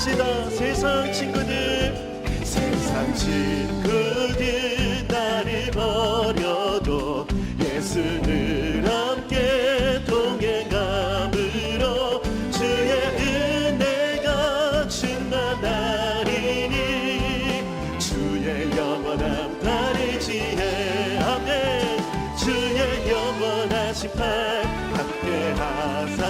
고백합시다. 세상 친구들 나를 버려도 예수를 함께 동행함으로 주의 은혜가 충만하리니 주의 영원한 팔을 지혜 아멘. 주의 영원하신 팔 함께하사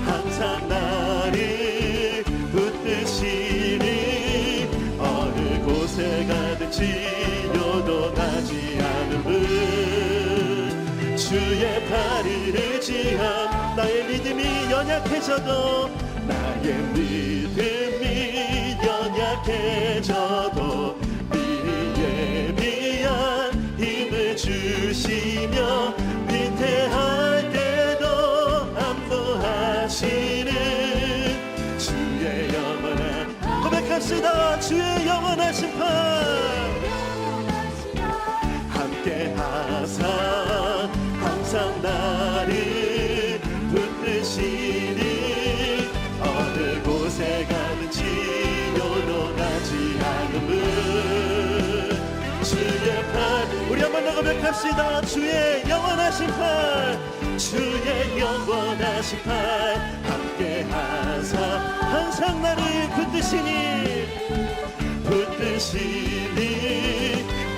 항상 나를 붙드시니 어느 곳에 가든지 요동하지 않음은 주의 팔을 의지함. 나의 믿음이 연약해져도 나의 믿음이 연약해져도 미리에 비한 힘을 주시며 위태할 때도 안보하시는 주의 영원한 고백합시다. 주의 영원하신 팔 함께하사 항상 나를 붙드시니 어느 곳에 가든지 요동하지 않음은 주의 팔. 우리 한번 더 고백합시다. 주의 영원하신 팔 주의 영원하신 팔 함께하사 항상 나를 붙드시니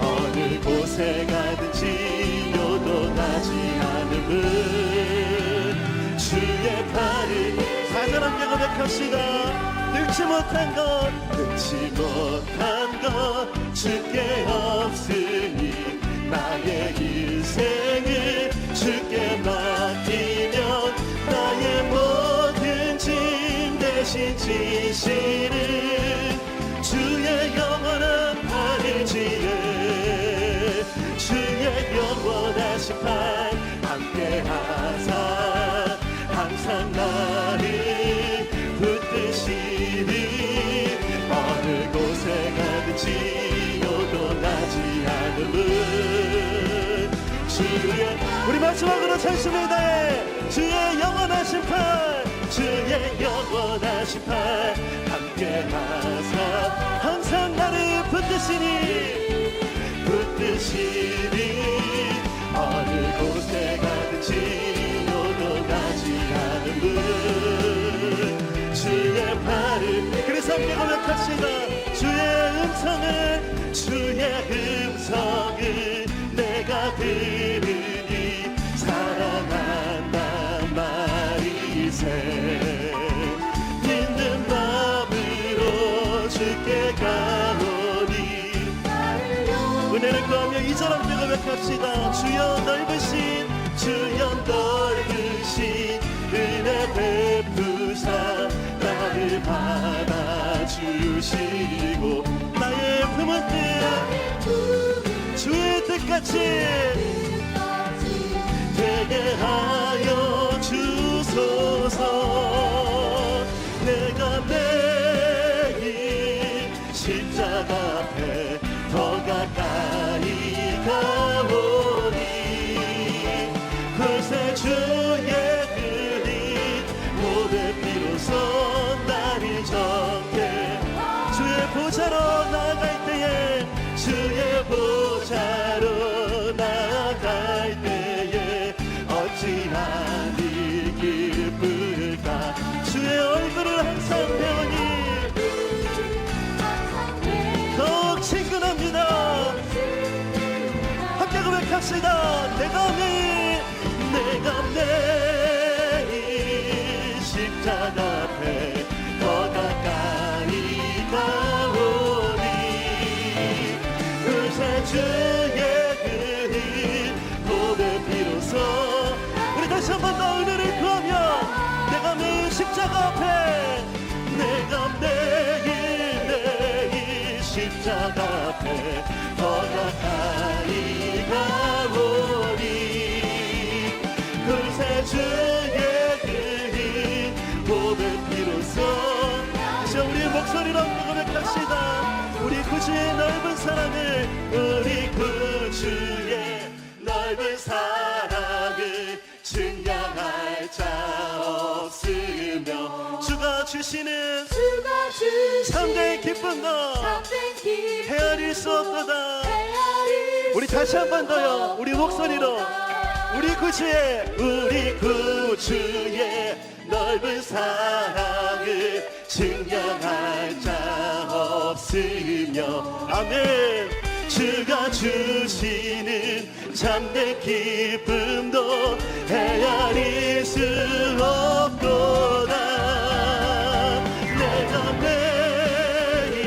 어느 곳에 가든지 요동하지 않음은 주의 팔을. 사절 함께 고백합시다. 늙지 못한 것 주께 없으니 나의 인생을 주께 맡기면 나의 모든 짐 대신 지시는 주의 영원한 팔을 지혜 주의 영원하신 팔 함께하사 항상 나를 붙드시니 어느 곳에 가든지 요동하지 않음은 주의. 우리 마지막으로 찬송을 다해 주의 영원하신 팔 주의 영원하신 팔 함께하사 항상 나를 붙드시니 어느 곳에 가든지 요동하지 않음은 주의 팔을. 그래서 함께 고백합시다. 주의 음성을 내가 들으니 사랑한다 말이세 믿는 마음으로 주께 가오니 은혜를 구하며 이 절 함께 고백합시다. 주여 넓으신 은혜 베푸사 나를 받아주시고 나의 품은 뜻 주의 뜻같이 되게 하여 주소서. 내가 매일 십자가 앞에 더 가까이 가오니 글쎄 주의 그리 모든 비로소 나를 정해 주의 보좌로 나아갈 때에 주의 보좌로 나아갈 때에 어찌하니 기쁠까. 주의 얼굴을 항상 배우니 더욱 친근합니다. 함께 고백합시다. 내가 매일 십자가 앞에 더 가까이 가오니 글쎄 주의 그리 모든 비로소. 우리 다시 한 번 더 은혜를 구하며 내가 매일 십자가 앞에 내가 매일 십자가 앞에 더 가까이 가오니 글쎄 주의 그리 모든 비로소. 이제 우리의 목소리로 고백합시다. 우리 구주의 넓은 사랑을 우리 구주의 넓은 사랑을 증량할 자 없으며 주가 주신 주시는 주가 주신 참된 기쁨도 참된 기쁨 헤아릴 수 없도다. 헤아릴 우리 다시 한 번 더요. 우리 목소리로 우리 구주의 넓은 사랑을 증명할 자 없으며 아멘. 주가 주시는 참된 기쁨도 헤아릴 수 없도다. 내가 매일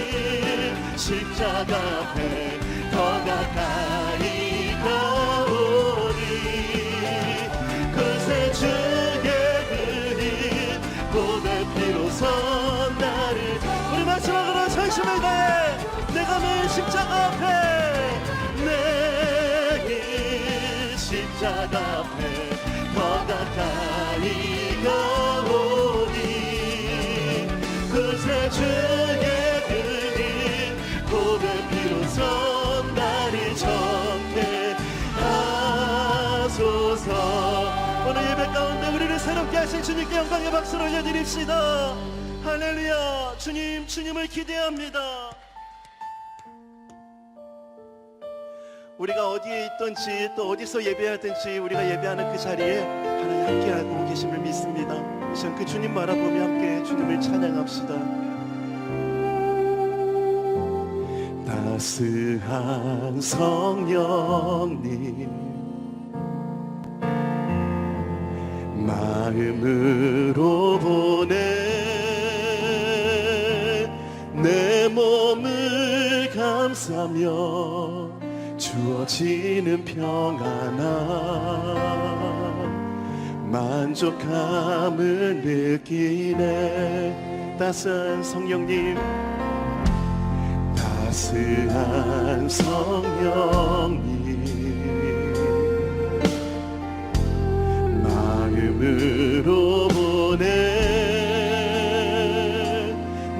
십자가 앞에 더 가까이 가오니 그새 주의 그린 고백 비로소 나를 우리 마지막으로 전심을 다해 내가 매일 십자가 앞에 매일 십자가 앞에 더 가까이 가오니 그새 주의 그린 고백 비로소 나를 정케 하소서. 오늘 예배 가운데 우리를 새롭게 하신 주님께 영광의 박수를 올려드립시다. 할렐루야. 주님을 기대합니다. 우리가 어디에 있든지 또 어디서 예배하든지 우리가 예배하는 그 자리에 하나님 함께하고 계심을 믿습니다. 이 시간 그 주님 바라보며 함께 주님을 찬양합시다. 따스한 성령님 마음으로 보내 내 몸을 감싸며 주어지는 평안함 만족함을 느끼네. 따스한 성령님 따스한 성령님 마음으로 보내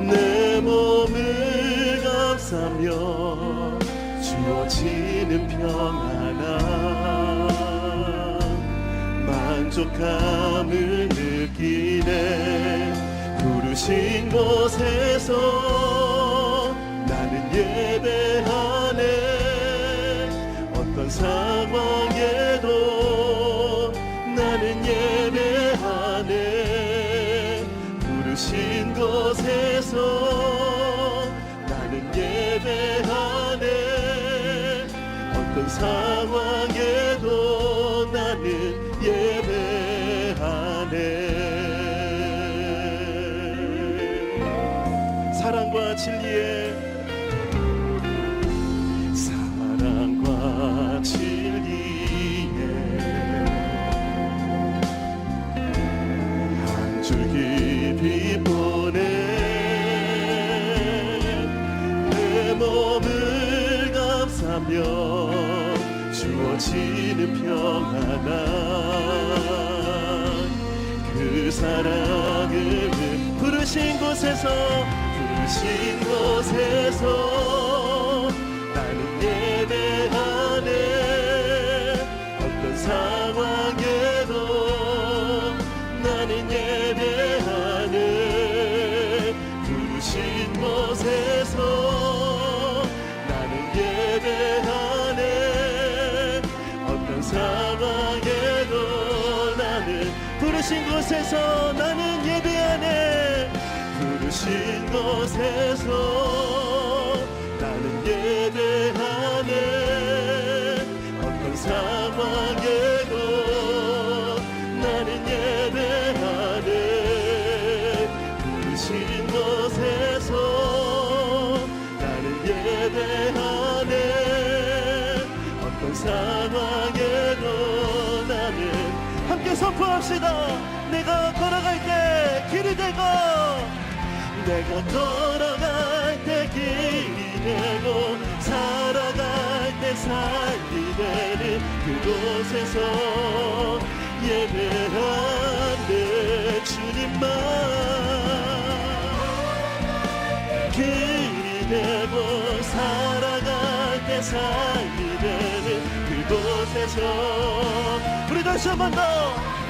내 몸을 감싸며 주어지는 평안함 만족함을 느끼네. 부르신 곳에서 나는 예배하네. 어떤 상황에도 나는 예배하네. 부르신 곳에서 나는 예배하네. 어떤 상황에도 나는 예배하네. 사랑과 진리에 한 줄기 빛 보내 내 몸을 감싸며 주어지는 평안함 그 사랑을 부르신 곳에서 나는 예배하네. 어떤 상황에도 나는 예배하네. 부르신 곳에서 나는 예배하네. 어떤 상황에도 나는 부르신 곳에서 나는 예배하네. 부르신 곳에서 나는 예배하네. 어떤 상황에도 나는 예배하네. 부르신 곳에서 나는 예배하네. 어떤 상황에도 나는 함께 선포합시다. 내가 걸어갈 때 길이 되고 내가 걸어갈 때 길이 되고 살아갈 때 삶이 되는 그곳에서 예배하네. 주님만 길이 되고 살아갈 때 삶이 되는 그곳에서 우리 다시 한 번 더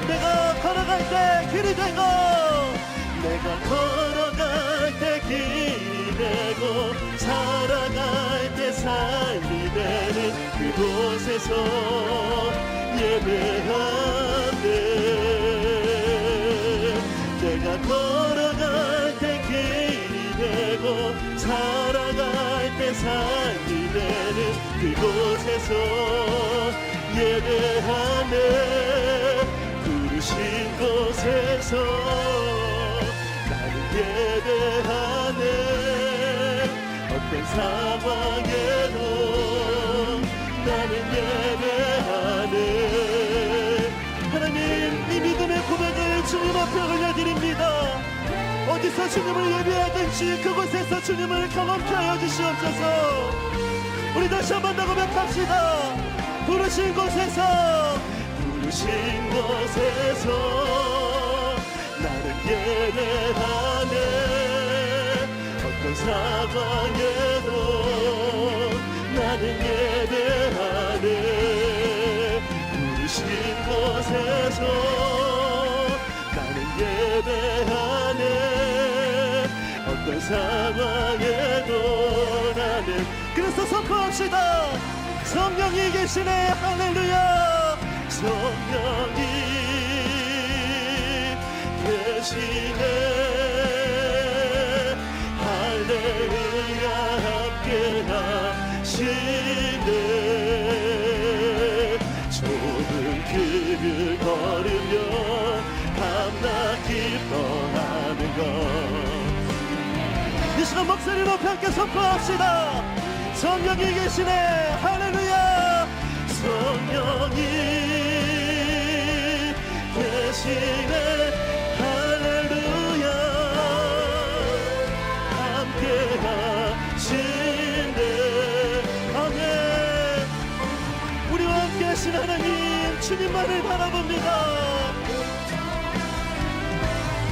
내가 걸어갈 때 길이 되고 내가 걸어갈 때 길이 되고 살아갈 때 삶이 되는 그곳에서 예배하네. 내가 걸어갈 때 길이 되고 살아갈 때 삶이 되는 그곳에서 예배하네. 부르신 곳에서 나는 예배하네. 어떤 상황에도 나는 예배하네. 하나님, 이 믿음의 고백을 주님 앞에 올려드립니다. 어디서 주님을 예배하든지 그곳에서 주님을 경험케 하여 주시옵소서. 우리 다시 한 번 더 고백합시다. 부르신 곳에서 나는 예배하네. 어떤 상황에도 나는 예배하네. 부르신 곳에서 나는 예배하네. 어떤 상황에도 나는. 그래서 선포합시다. 성령이 계시네. 할렐루야. 성령이 계시네. 할렐루야. 함께 하시네. 좁은 길을 걸으며 밤낮 기뻐하는 것. 이 시간 목소리 높이 함께 선포합시다. 성령이 계시네. 할렐루야. 성령이 계시네. 할렐루야. 함께 하시네. 아멘. 우리와 함께 하신 하나님, 주님만을 바라봅니다.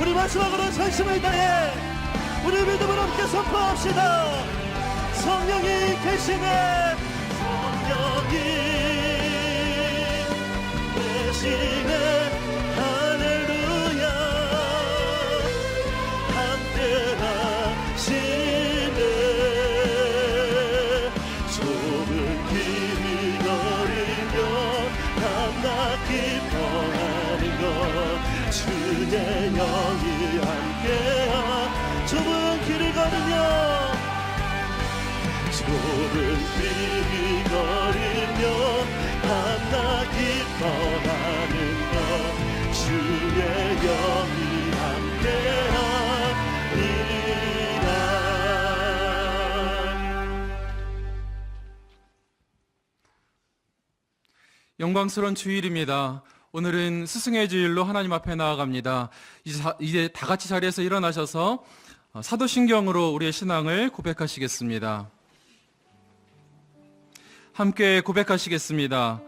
우리 마지막으로 전심을 다해 우리 믿음을 함께 선포합시다. 성령이 계시네. 성령이 계시네. 할렐루야. 함께 하시네. 좁은 길을 걸으며 밤낮 기뻐하는 것. 주의 영이 함께하. 좁은 길을 걸으며 좁은 길을 걸으며 밤낮 기뻐하는 것. 주의 영이 함께하리라. 영광스러운 주일입니다. 오늘은 스승의 주일로 하나님 앞에 나아갑니다. 이제 다 같이 자리에서 일어나셔서 사도신경으로 우리의 신앙을 고백하시겠습니다. 함께 고백하시겠습니다.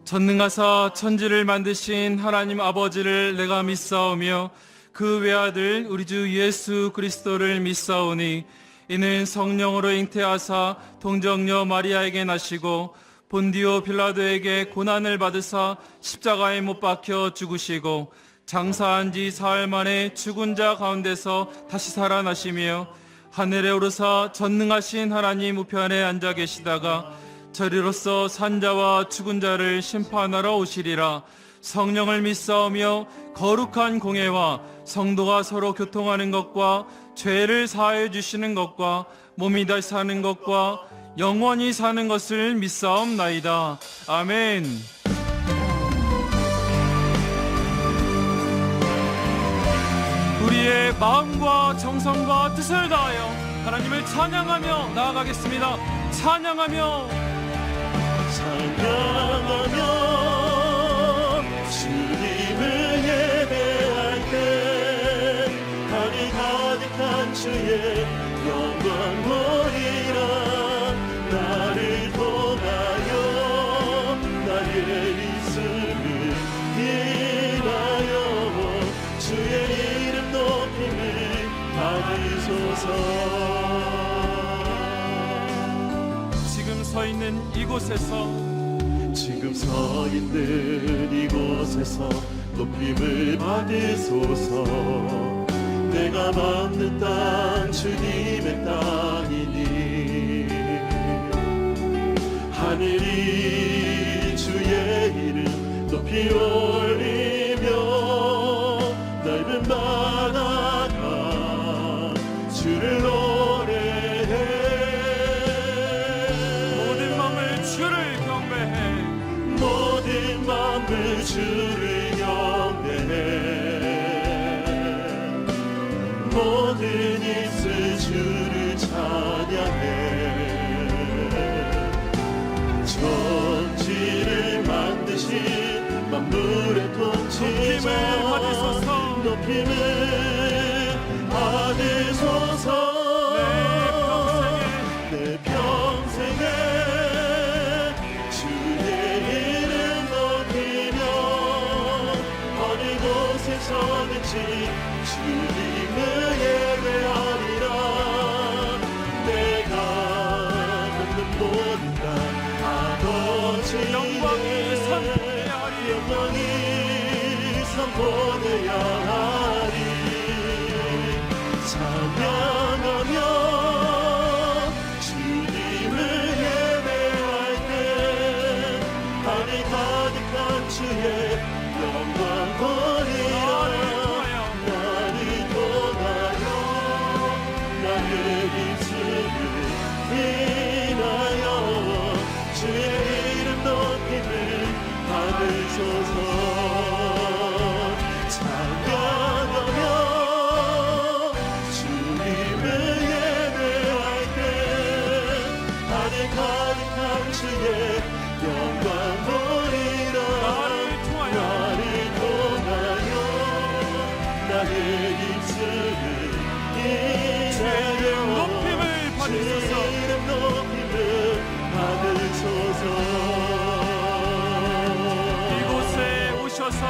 전능하사 천지를 만드신 하나님 아버지를 내가 믿사오며 그 외아들 우리 주 예수 그리스도를 믿사오니 이는 성령으로 잉태하사 동정녀 마리아에게 나시고 본디오 빌라도에게 고난을 받으사 십자가에 못 박혀 죽으시고 장사한 지 사흘 만에 죽은 자 가운데서 다시 살아나시며 하늘에 오르사 전능하신 하나님 우편에 앉아 계시다가 저리로서 산자와 죽은 자를 심판하러 오시리라. 성령을 믿사오며 거룩한 공예와 성도가 서로 교통하는 것과 죄를 사하여 주시는 것과 몸이 다시 사는 것과 영원히 사는 것을 믿사옵나이다. 아멘. 우리의 마음과 정성과 뜻을 다하여 하나님을 찬양하며 나아가겠습니다. 찬양하며 주님을 예배할 때 달이 가득한 주의 영광 보리라. 나를 통하여 나의 있음을 인하여 주의 이름 높임을 받으소서. 지금 서 있는 이곳에서 높임을 받으소서. 내가 밟는 땅 주님의 땅이니 하늘이 주의 이름 높이 올리며 넓은 바다가 주를 노래해 모든 마음을 주를 경배해 모든 마음을 주를 경배해 모든 입술 주를 찬양해 천지를 만드신 만물의 통치자 높임을 받으소서 높임을 받으소서 내 평생에 주의 이름 높이며 어느 곳에서든지 주님을 예배하리라 내가 걷는 모든 땅 아버지 영광이 선포되어야리 영광이 선포되어야리 찬양하며 주님을 예배할 때 하늘 가득한 주의 영광 보리라 나를 통하여 나의 입술을 인하여 주의 이름 높임을 받으소서 찬양하며 주님을 예배할 때 하늘 가득한 주의 영광 보리라 나를 통하여 나의 입술을 인하여 높임을 받으소서 주의 이름 높임을 받으소서 이곳에 오셔서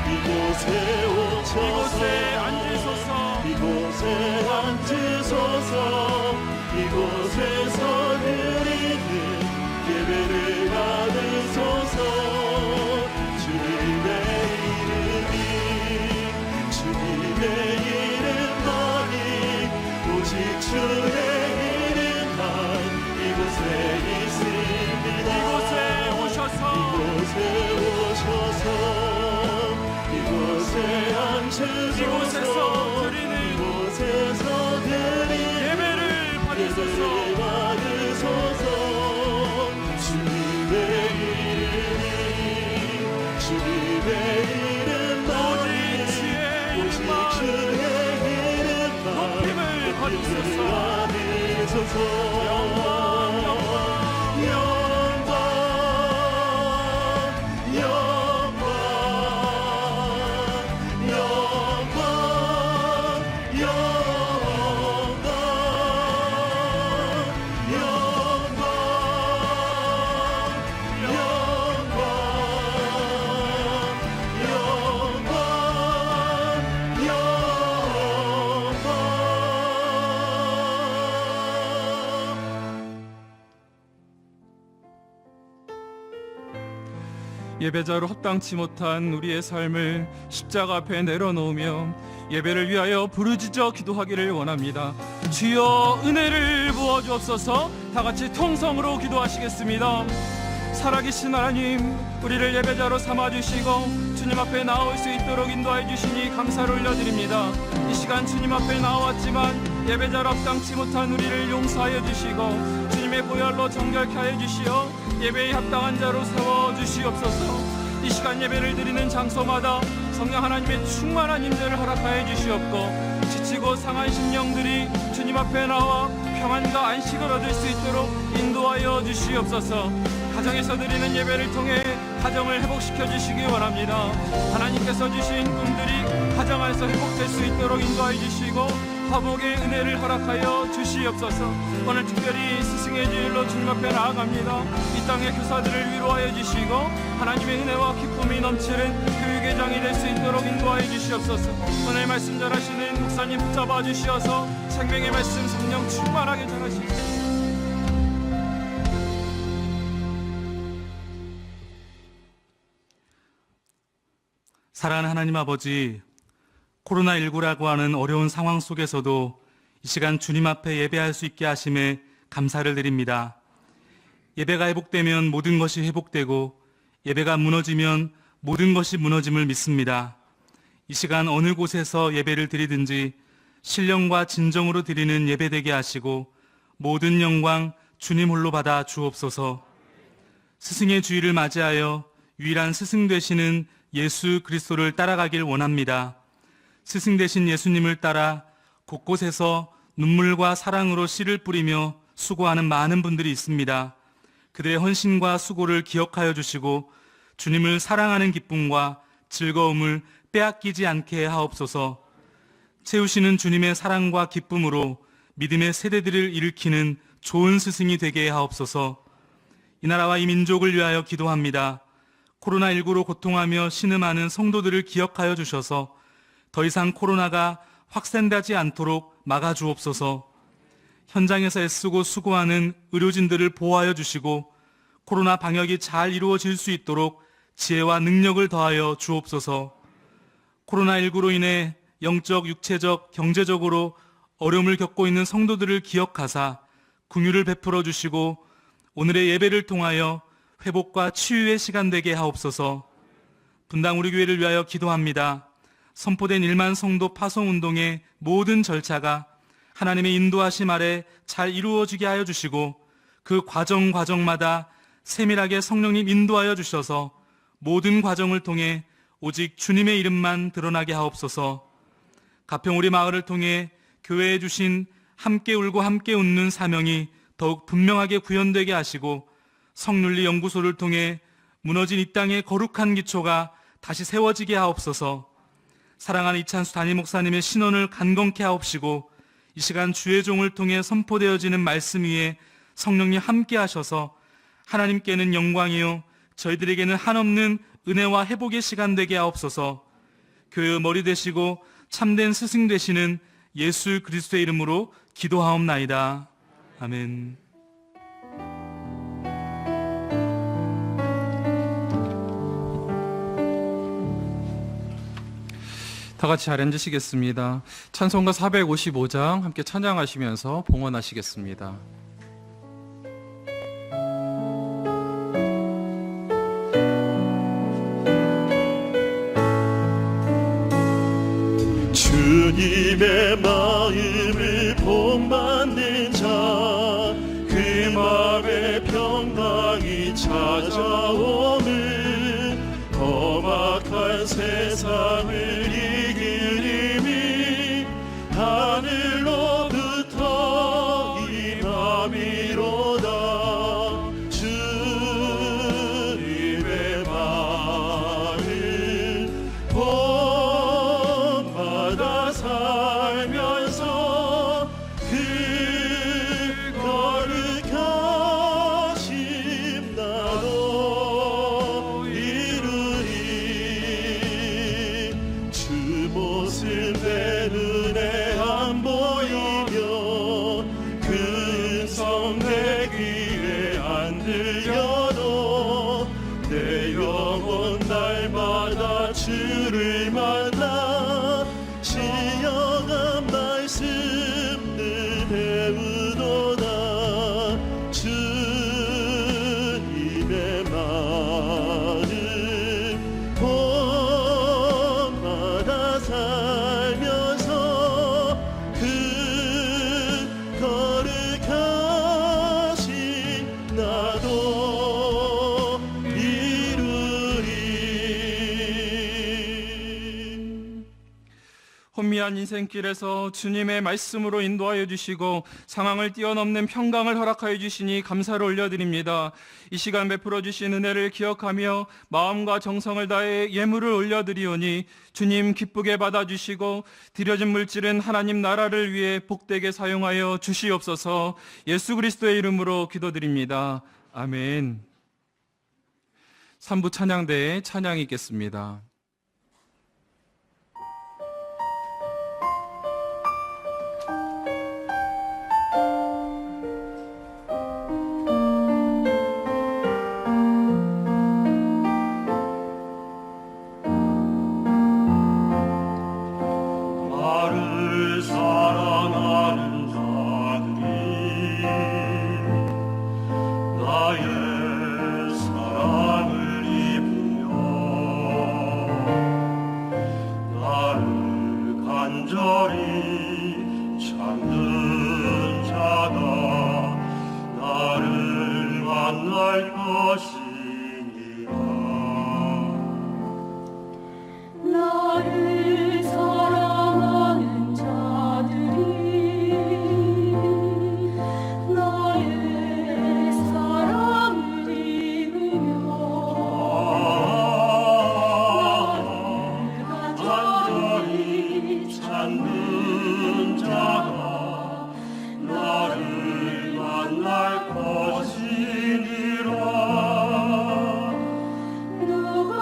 이곳에 오셔서 이곳에 앉으소서 이곳에 앉으소서 이곳에서 드리는 예배를 받으소서 주님의 이름이 주님의 이름만이 오직 주의 이름만 이곳에 있습니다 이곳에 오셔서 이곳에 오셔서 이곳에 앉으소서 이곳에서 드리는 이곳에서 드리는 예배를 받으소서 받으소서 주님의 이름이 주님의 이름만이 오직 주의 이름만 높임을 받으소서 받으소서 영광 예배자로 합당치 못한 우리의 삶을 십자가 앞에 내려놓으며 예배를 위하여 부르짖어 기도하기를 원합니다. 주여 은혜를 부어주옵소서. 다같이 통성으로 기도하시겠습니다. 살아계신 하나님, 우리를 예배자로 삼아주시고 주님 앞에 나올 수 있도록 인도해 주시니 감사를 올려드립니다. 이 시간 주님 앞에 나왔지만 예배자로 합당치 못한 우리를 용서하여 주시고 주님의 보혈로 정결케 하여 주시어 예배에 합당한 자로 세워주시옵소서. 이 시간 예배를 드리는 장소마다 성령 하나님의 충만한 임재를 허락하여 주시옵고 지치고 상한 심령들이 주님 앞에 나와 평안과 안식을 얻을 수 있도록 인도하여 주시옵소서. 가정에서 드리는 예배를 통해 가정을 회복시켜 주시기 원합니다. 하나님께서 주신 꿈들이 가정 안에서 회복될 수 있도록 인도하여 주시고 화복의 은혜를 허락하여 주시옵소서. 오늘 특별히 스승의 주일로 주님 앞에 나아갑니다. 이 땅의 교사들을 위로하여 주시고 하나님의 은혜와 기쁨이 넘치는 교육의 장이 될 수 있도록 인도하여 주시옵소서. 오늘 말씀 전하시는 목사님 붙잡아 주시어서 생명의 말씀 성령 충만하게 전하시옵소서. 사랑하는 하나님 아버지, 코로나19라고 하는 어려운 상황 속에서도 이 시간 주님 앞에 예배할 수 있게 하심에 감사를 드립니다. 예배가 회복되면 모든 것이 회복되고 예배가 무너지면 모든 것이 무너짐을 믿습니다. 이 시간 어느 곳에서 예배를 드리든지 신령과 진정으로 드리는 예배 되게 하시고 모든 영광 주님 홀로 받아 주옵소서. 스승의 주일을 맞이하여 유일한 스승 되시는 예수 그리스도를 따라가길 원합니다. 스승 되신 예수님을 따라 곳곳에서 눈물과 사랑으로 씨를 뿌리며 수고하는 많은 분들이 있습니다. 그들의 헌신과 수고를 기억하여 주시고 주님을 사랑하는 기쁨과 즐거움을 빼앗기지 않게 하옵소서. 채우시는 주님의 사랑과 기쁨으로 믿음의 세대들을 일으키는 좋은 스승이 되게 하옵소서. 이 나라와 이 민족을 위하여 기도합니다. 코로나19로 고통하며 신음하는 성도들을 기억하여 주셔서 더 이상 코로나가 확산되지 않도록 막아주옵소서. 현장에서 애쓰고 수고하는 의료진들을 보호하여 주시고 코로나 방역이 잘 이루어질 수 있도록 지혜와 능력을 더하여 주옵소서. 코로나19로 인해 영적, 육체적, 경제적으로 어려움을 겪고 있는 성도들을 기억하사 긍휼을 베풀어 주시고 오늘의 예배를 통하여 회복과 치유의 시간 되게 하옵소서. 분당 우리 교회를 위하여 기도합니다. 선포된 1만 성도 파송운동의 모든 절차가 하나님의 인도하심 아래 잘 이루어지게 하여 주시고 그 과정마다 세밀하게 성령님 인도하여 주셔서 모든 과정을 통해 오직 주님의 이름만 드러나게 하옵소서. 가평 우리 마을을 통해 교회에 주신 함께 울고 함께 웃는 사명이 더욱 분명하게 구현되게 하시고 성윤리 연구소를 통해 무너진 이 땅의 거룩한 기초가 다시 세워지게 하옵소서. 사랑하는 이찬수 담임 목사님의 신원을 간건케 하옵시고 이 시간 주의 종을 통해 선포되어지는 말씀 위에 성령님 함께 하셔서 하나님께는 영광이요 저희들에게는 한없는 은혜와 회복의 시간 되게 하옵소서. 교회의 머리 되시고 참된 스승 되시는 예수 그리스도의 이름으로 기도하옵나이다. 아멘. 다 같이 아련지시겠습니다. 찬송가 455장 함께 찬양하시면서 봉헌하시겠습니다. 주님의 마음을 본받는 자, 그 마음에 평강이 찾아오는 험악한 세상을 이길 힘이 하늘로부터 임함이로다. 주님의 마음 봄마다 살면서 그 거룩하심 나도 이루리. 주 모습 내 눈에 안 보이며 그 음성 내 귀에 안 들려도 내 영혼 날마다 주를 만나 시여간 말씀들 배우도다. 주님의 마음 봄마다 살면서 그 거룩하신 나도 이루리. 혼미한 인생길에서 주님의 말씀으로 인도하여 주시고 상황을 뛰어넘는 평강을 허락하여 주시니 감사를 올려드립니다. 이 시간 베풀어 주신 은혜를 기억하며 마음과 정성을 다해 예물을 올려드리오니 주님 기쁘게 받아주시고 드려진 물질은 하나님 나라를 위해 복되게 사용하여 주시옵소서. 예수 그리스도의 이름으로 기도드립니다. 아멘. 3부 찬양대에 찬양이 있겠습니다. 나의 사랑을 입으며 나를 간절히 찾는 자가 나를 만날 것이니라. 나를 사랑하는 자들이 나의 사랑을 입으며 간절히 찾는 자가 나를 만날 것이니라. 누가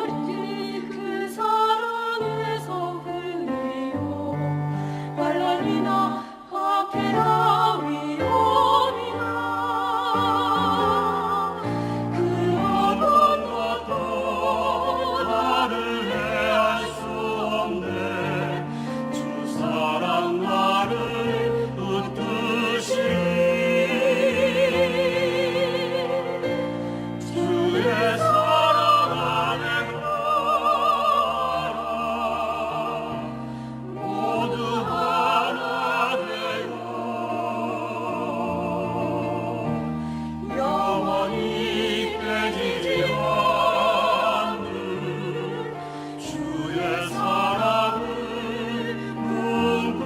우리를 그 사랑에서 흘리요 환란이나 박해나 위험이나 그 어떤 것도 나를 해할 수 없네. 주 사랑 나를 붙드시니 주의 사랑 안에 가라. 모두 하나 되어 영원히 깨지지 않는 주의 사랑을 품고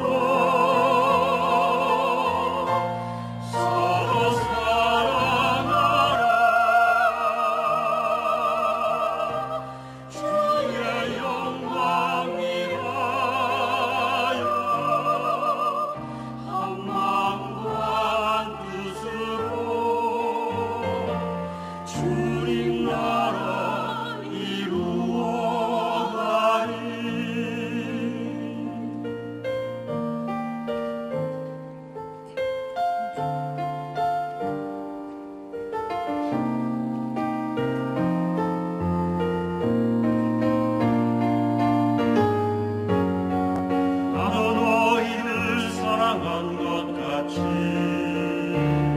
서로 사랑하라. 주의 영광 위하여 한 마음과 한 뜻으로 주님 나라 이루어가리. 나도 너희를 사랑한 것 같이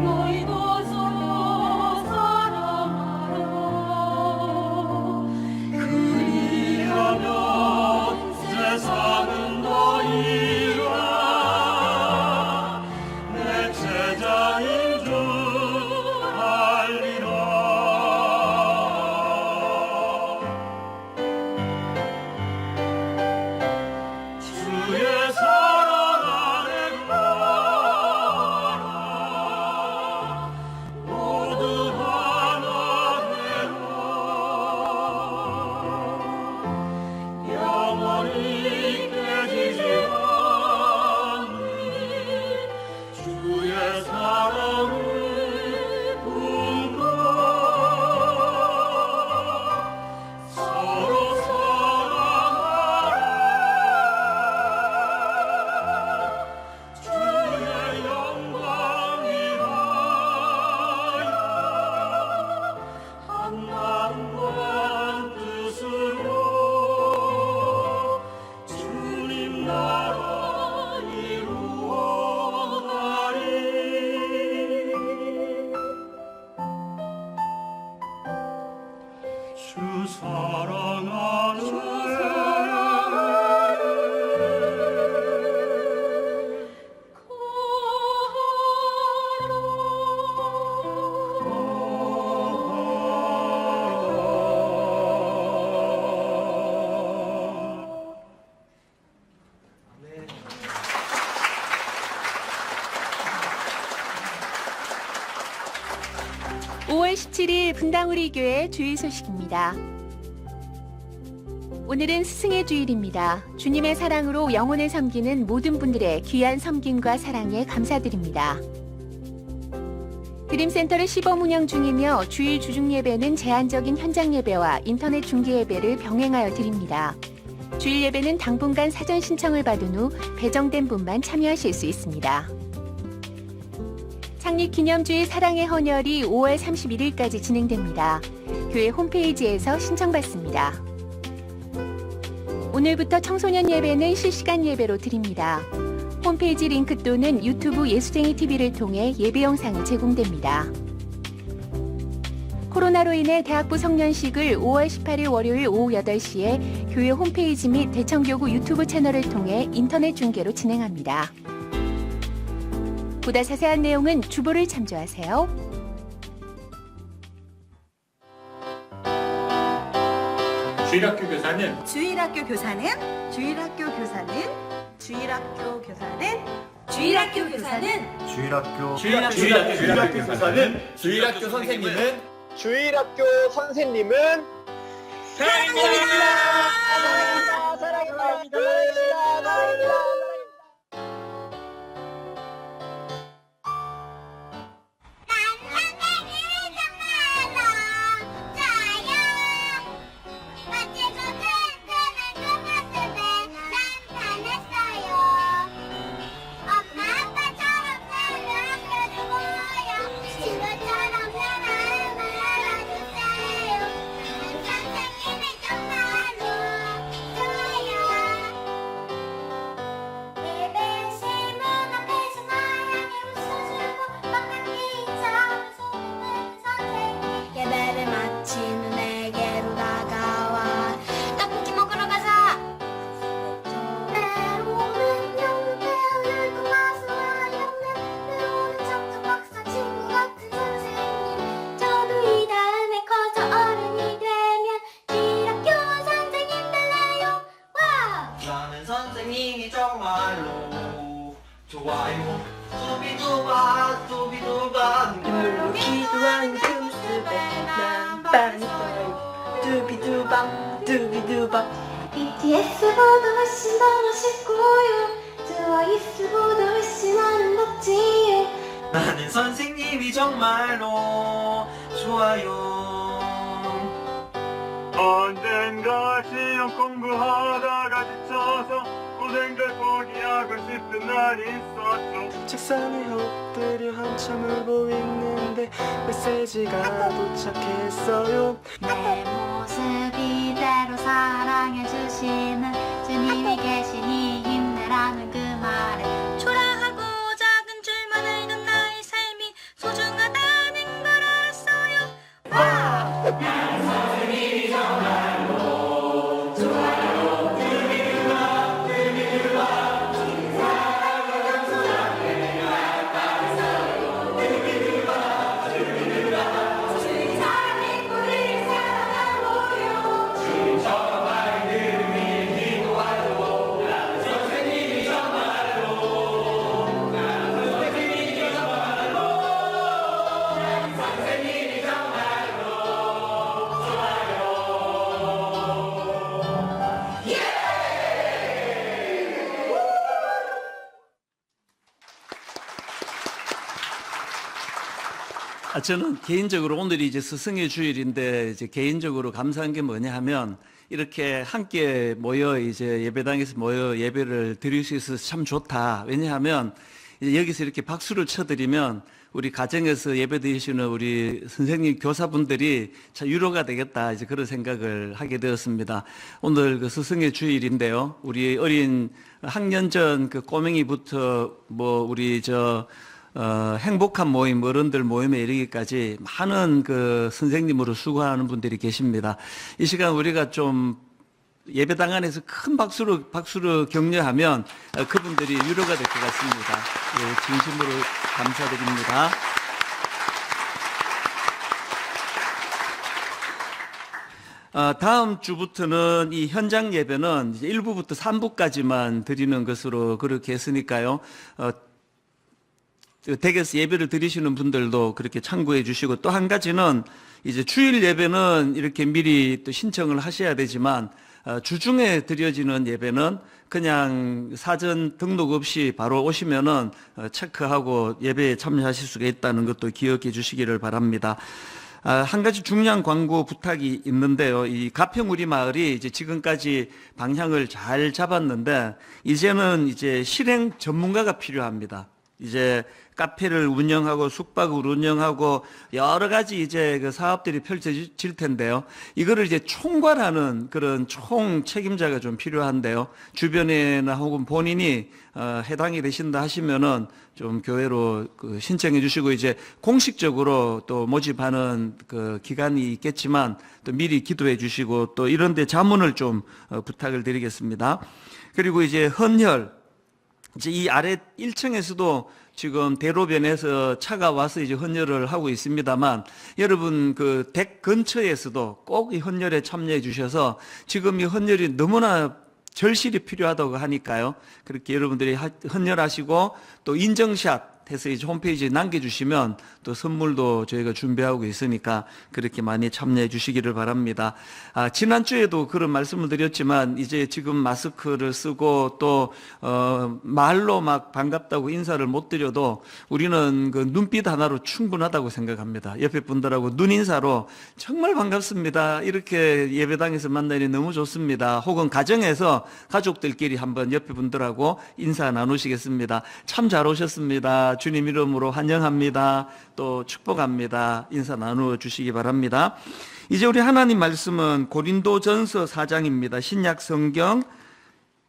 너희도 서로 사랑하라. 그리하면 세상은 너희가 내 제자인 줄 알리라. 주의 사랑 안에 가라. 모두 하나 되어 영원히 깨지지 않는 주의 사랑을 품고 서로 사랑하라. 주의 영광 위하여 한 마음과 한 뜻으로 주님 나라 이루어가리. 주 사랑하는 오 5월 17일 분당우리 교회 주일 소식입니다. 오늘은 스승의 주일입니다. 주님의 사랑으로 영혼을 섬기는 모든 분들의 귀한 섬김과 사랑에 감사드립니다. 드림센터를 시범 운영 중이며 주일 주중 예배는 제한적인 현장 예배와 인터넷 중계 예배를 병행하여 드립니다. 주일 예배는 당분간 사전 신청을 받은 후 배정된 분만 참여하실 수 있습니다. 창립 기념주일 사랑의 헌혈이 5월 31일까지 진행됩니다. 교회 홈페이지에서 신청받습니다. 오늘부터 청소년 예배는 실시간 예배로 드립니다. 홈페이지 링크 또는 유튜브 예수쟁이 TV를 통해 예배 영상이 제공됩니다. 코로나로 인해 대학부 성년식을 5월 18일 월요일 오후 8시에 교회 홈페이지 및 대청교구 유튜브 채널을 통해 인터넷 중계로 진행합니다. 보다 자세한 내용은 주보를 참조하세요. 주일학교 교사는 주일학교 교사는 주일학교 교사는 주일학교 교사는 주일학교 교사는 주일학교 교사는 주일학교 선생님은 주일학교 선생님은 사랑입니다. 사랑입니다. 예배를 마친 후 내게로 다가와 떡볶이 먹으러 가자. 때로는 영배우일 고마스와 영는 때로는 청청 박사 친구 같은 선생님. 저도 이 다음에 커서 어른이 되면 주일학교 선생님 될래요. 와! 나는 선생님이 정말로 좋아요. 두비두바 두비두바 눈물로 기도하는 그 모습에 난 반했어요. 두비두밤 두비두밤 BTS보다 훨씬 더 멋있고요. 트와이스보다 훨씬 아름답지요. 나는 선생님이 정말로 좋아요. 언젠가 시험 공부하다가 지쳐서 고생들 포기하고 싶은 날이 있었죠. 책상에 엎드려 한참 울고 있는데 메시지가 도착했어요. 내 모습 이대로 사랑해 주시는 주님이 계시니 힘내라는 그 말에 초라하고 작은 줄만 알던 나의 삶이 소중하다는 걸 알았어요. 저는 개인적으로 오늘이 이제 스승의 주일인데 이제 개인적으로 감사한 게 뭐냐 하면 이렇게 함께 모여 이제 예배당에서 모여 예배를 드릴 수 있어서 참 좋다. 왜냐하면 이제 여기서 이렇게 박수를 쳐드리면 우리 가정에서 예배 드리시는 우리 선생님 교사분들이 참 위로가 되겠다. 이제 그런 생각을 하게 되었습니다. 오늘 그 스승의 주일인데요. 우리 어린 학년 전 그 꼬맹이부터 뭐 우리 행복한 모임, 어른들 모임에 이르기까지 많은 그 선생님으로 수고하는 분들이 계십니다. 이 시간 우리가 좀 예배당 안에서 큰 박수로 격려하면 그분들이 위로가 될 것 같습니다. 예, 진심으로 감사드립니다. 다음 주부터는 이 현장 예배는 이제 1부부터 3부까지만 드리는 것으로 그렇게 했으니까요. 댁에서 예배를 드리시는 분들도 그렇게 참고해 주시고, 또 한 가지는 이제 주일 예배는 이렇게 미리 또 신청을 하셔야 되지만 주중에 드려지는 예배는 그냥 사전 등록 없이 바로 오시면은 체크하고 예배에 참여하실 수가 있다는 것도 기억해 주시기를 바랍니다. 한 가지 중요한 광고 부탁이 있는데요. 이 가평 우리 마을이 이제 지금까지 방향을 잘 잡았는데 이제는 이제 실행 전문가가 필요합니다. 이제 카페를 운영하고 숙박을 운영하고 여러 가지 이제 그 사업들이 펼쳐질 텐데요. 이거를 이제 총괄하는 그런 총 책임자가 좀 필요한데요. 주변에나 혹은 본인이 해당이 되신다 하시면은 좀 교회로 그 신청해 주시고 이제 공식적으로 또 모집하는 그 기간이 있겠지만 또 미리 기도해 주시고 또 이런 데 자문을 좀 부탁을 드리겠습니다. 그리고 이제 헌혈, 이제 이 아래 1층에서도 지금 대로변에서 차가 와서 이제 헌혈을 하고 있습니다만 여러분 그 댁 근처에서도 꼭 이 헌혈에 참여해 주셔서 지금 이 헌혈이 너무나 절실히 필요하다고 하니까요. 그렇게 여러분들이 헌혈하시고 또 인증샷 해서 이제 홈페이지에 남겨주시면 또 선물도 저희가 준비하고 있으니까 그렇게 많이 참여해 주시기를 바랍니다. 지난주에도 그런 말씀을 드렸지만 이제 지금 마스크를 쓰고 또 말로 막 반갑다고 인사를 못 드려도 우리는 그 눈빛 하나로 충분하다고 생각합니다. 옆에 분들하고 눈인사로 정말 반갑습니다. 이렇게 예배당에서 만나니 너무 좋습니다. 혹은 가정에서 가족들끼리 한번 옆에 분들하고 인사 나누시겠습니다. 참 잘 오셨습니다. 주님 이름으로 환영합니다. 또 축복합니다. 인사 나누어 주시기 바랍니다. 이제 우리 하나님 말씀은 고린도전서 4장입니다. 신약 성경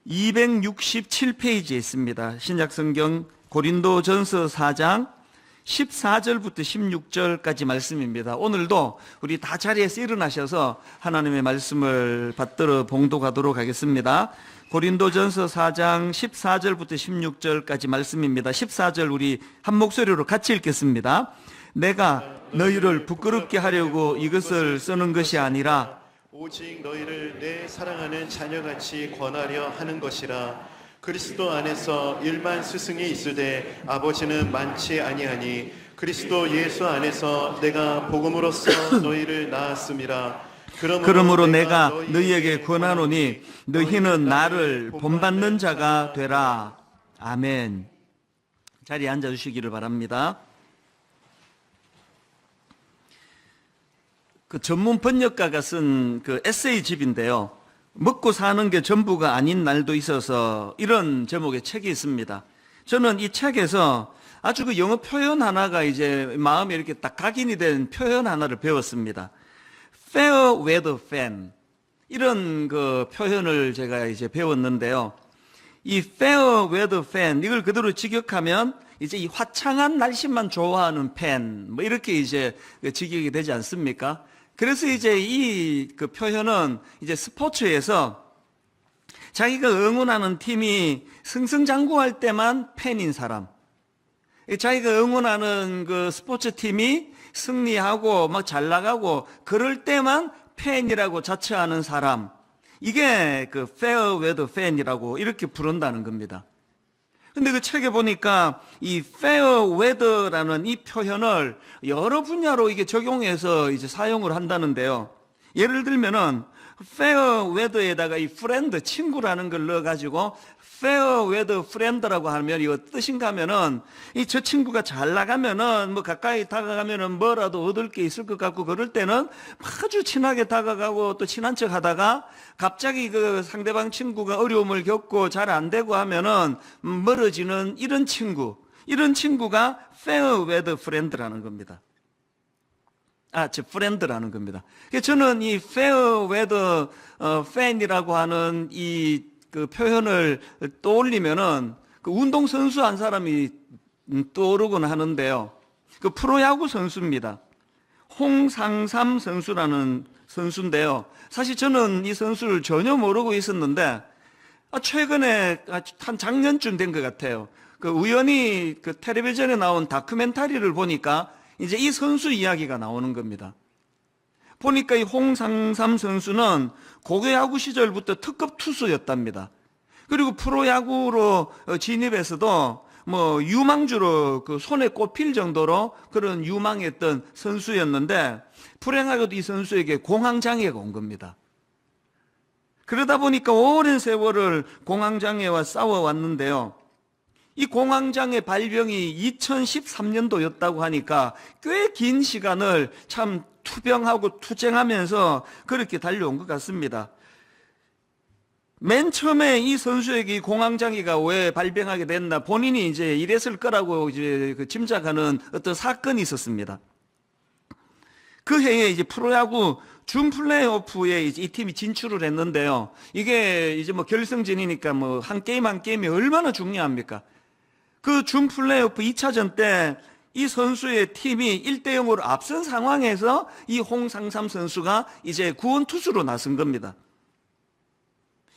267페이지에 있습니다. 신약 성경 고린도전서 4장 14절부터 16절까지 말씀입니다. 오늘도 우리 다 자리에서 일어나셔서 하나님의 말씀을 받들어 봉독하도록 하겠습니다. 고린도전서 4장 14절부터 16절까지 말씀입니다. 14절 우리 한 목소리로 같이 읽겠습니다. 내가 너희를 부끄럽게 하려고 이것을 쓰는 것이 아니라 오직 너희를 내 사랑하는 자녀같이 권하려 하는 것이라. 그리스도 안에서 일만 스승이 있으되 아버지는 많지 아니하니 그리스도 예수 안에서 내가 복음으로써 너희를 낳았음이라. 그러므로 내가 너희에게 권하노니 너희는 나를 본받는 자가 되라. 아멘. 자리에 앉아주시기를 바랍니다. 그 전문 번역가가 쓴 그 에세이집인데요. 먹고 사는 게 전부가 아닌 날도 있어서 이런 제목의 책이 있습니다. 저는 이 책에서 아주 그 영어 표현 하나가 이제 마음에 이렇게 딱 각인이 된 표현 하나를 배웠습니다. Fair weather fan. 이런 그 표현을 제가 이제 배웠는데요. 이 fair weather fan, 이걸 그대로 직역하면 이제 이 화창한 날씨만 좋아하는 팬, 뭐 이렇게 이제 직역이 되지 않습니까? 그래서 이제 이 그 표현은 이제 스포츠에서 자기가 응원하는 팀이 승승장구할 때만 팬인 사람, 자기가 응원하는 그 스포츠 팀이 승리하고 막 잘 나가고 그럴 때만 팬이라고 자처하는 사람, 이게 그 fair weather fan이라고 이렇게 부른다는 겁니다. 근데 그 책에 보니까 이 fair weather라는 이 표현을 여러 분야로 이게 적용해서 이제 사용을 한다는데요. 예를 들면은 fair weather에다가 이 friend, 친구라는 걸 넣어가지고 fair weather friend라고 하면 이거 뜻인가 하면은 이 저 친구가 잘 나가면은 뭐 가까이 다가가면은 뭐라도 얻을 게 있을 것 같고 그럴 때는 아주 친하게 다가가고 또 친한 척 하다가 갑자기 그 상대방 친구가 어려움을 겪고 잘 안 되고 하면은 멀어지는 이런 친구, 이런 친구가 fair weather friend라는 겁니다. 즉 friend라는 겁니다. 저는 이 fair weather fan이라고 하는 이 그 표현을 떠올리면은 그 운동선수 한 사람이 떠오르곤 하는데요. 그 프로야구 선수입니다. 홍상삼 선수라는 선수인데요. 사실 저는 이 선수를 전혀 모르고 있었는데 최근에 한 작년쯤 된 것 같아요. 그 우연히 그 텔레비전에 나온 다큐멘터리를 보니까 이제 이 선수 이야기가 나오는 겁니다. 보니까 이 홍상삼 선수는 고교야구 시절부터 특급 투수였답니다. 그리고 프로야구로 진입해서도 뭐 유망주로 그 손에 꼽힐 정도로 그런 유망했던 선수였는데 불행하게도 이 선수에게 공황장애가 온 겁니다. 그러다 보니까 오랜 세월을 공황장애와 싸워왔는데요. 이 공황장애 발병이 2013년도였다고 하니까 꽤 긴 시간을 참 투병하고 투쟁하면서 그렇게 달려온 것 같습니다. 맨 처음에 이 선수에게 이 공황장애가 왜 발병하게 됐나 본인이 이제 이랬을 거라고 이제 그 짐작하는 어떤 사건이 있었습니다. 그 해에 이제 프로야구 준 플레이오프에 이제 이 팀이 진출을 했는데요. 이게 이제 뭐 결승전이니까 뭐 한 게임 한 게임이 얼마나 중요합니까? 그 준 플레이오프 2차전 때 이 선수의 팀이 1대0으로 앞선 상황에서 이 홍상삼 선수가 이제 구원 투수로 나선 겁니다.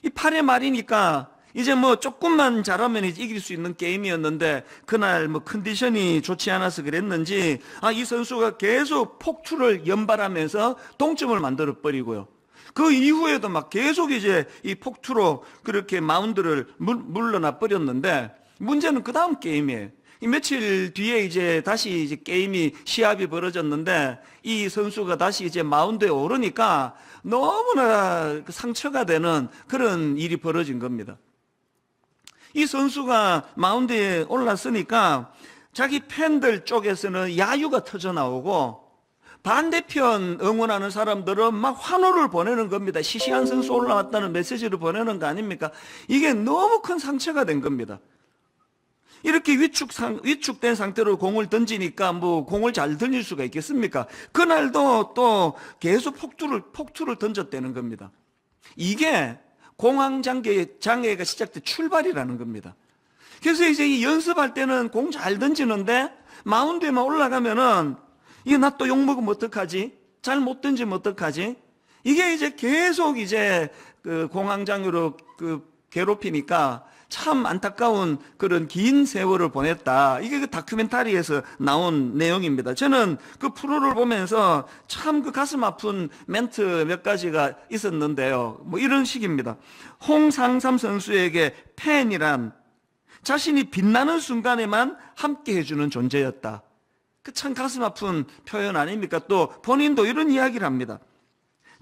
이 8회 말이니까 이제 뭐 조금만 잘하면 이제 이길 수 있는 게임이었는데 그날 뭐 컨디션이 좋지 않아서 그랬는지 이 선수가 계속 폭투를 연발하면서 동점을 만들어 버리고요. 그 이후에도 막 계속 이제 이 폭투로 그렇게 마운드를 물러나 버렸는데 문제는 그 다음 게임이에요. 이 며칠 뒤에 이제 다시 이제 게임이 시합이 벌어졌는데 이 선수가 다시 이제 마운드에 오르니까 너무나 상처가 되는 그런 일이 벌어진 겁니다. 이 선수가 마운드에 올랐으니까 자기 팬들 쪽에서는 야유가 터져 나오고 반대편 응원하는 사람들은 막 환호를 보내는 겁니다. 시시한 선수 올라왔다는 메시지를 보내는 거 아닙니까? 이게 너무 큰 상처가 된 겁니다. 이렇게 위축된 상태로 공을 던지니까 뭐 공을 잘 던질 수가 있겠습니까? 그날도 또 계속 폭투를 던졌다는 겁니다. 이게 공황장애가 시작된 출발이라는 겁니다. 그래서 이제 이 연습할 때는 공 잘 던지는데 마운드에만 올라가면은 이게 나 또 욕먹으면 어떡하지? 잘 못 던지면 어떡하지? 이게 이제 계속 이제 그 공황장애로 그 괴롭히니까 참 안타까운 그런 긴 세월을 보냈다. 이게 그 다큐멘터리에서 나온 내용입니다. 저는 그 프로를 보면서 참 그 가슴 아픈 멘트 몇 가지가 있었는데요. 뭐 이런 식입니다. 홍상삼 선수에게 팬이란 자신이 빛나는 순간에만 함께 해주는 존재였다. 그 참 가슴 아픈 표현 아닙니까? 또 본인도 이런 이야기를 합니다.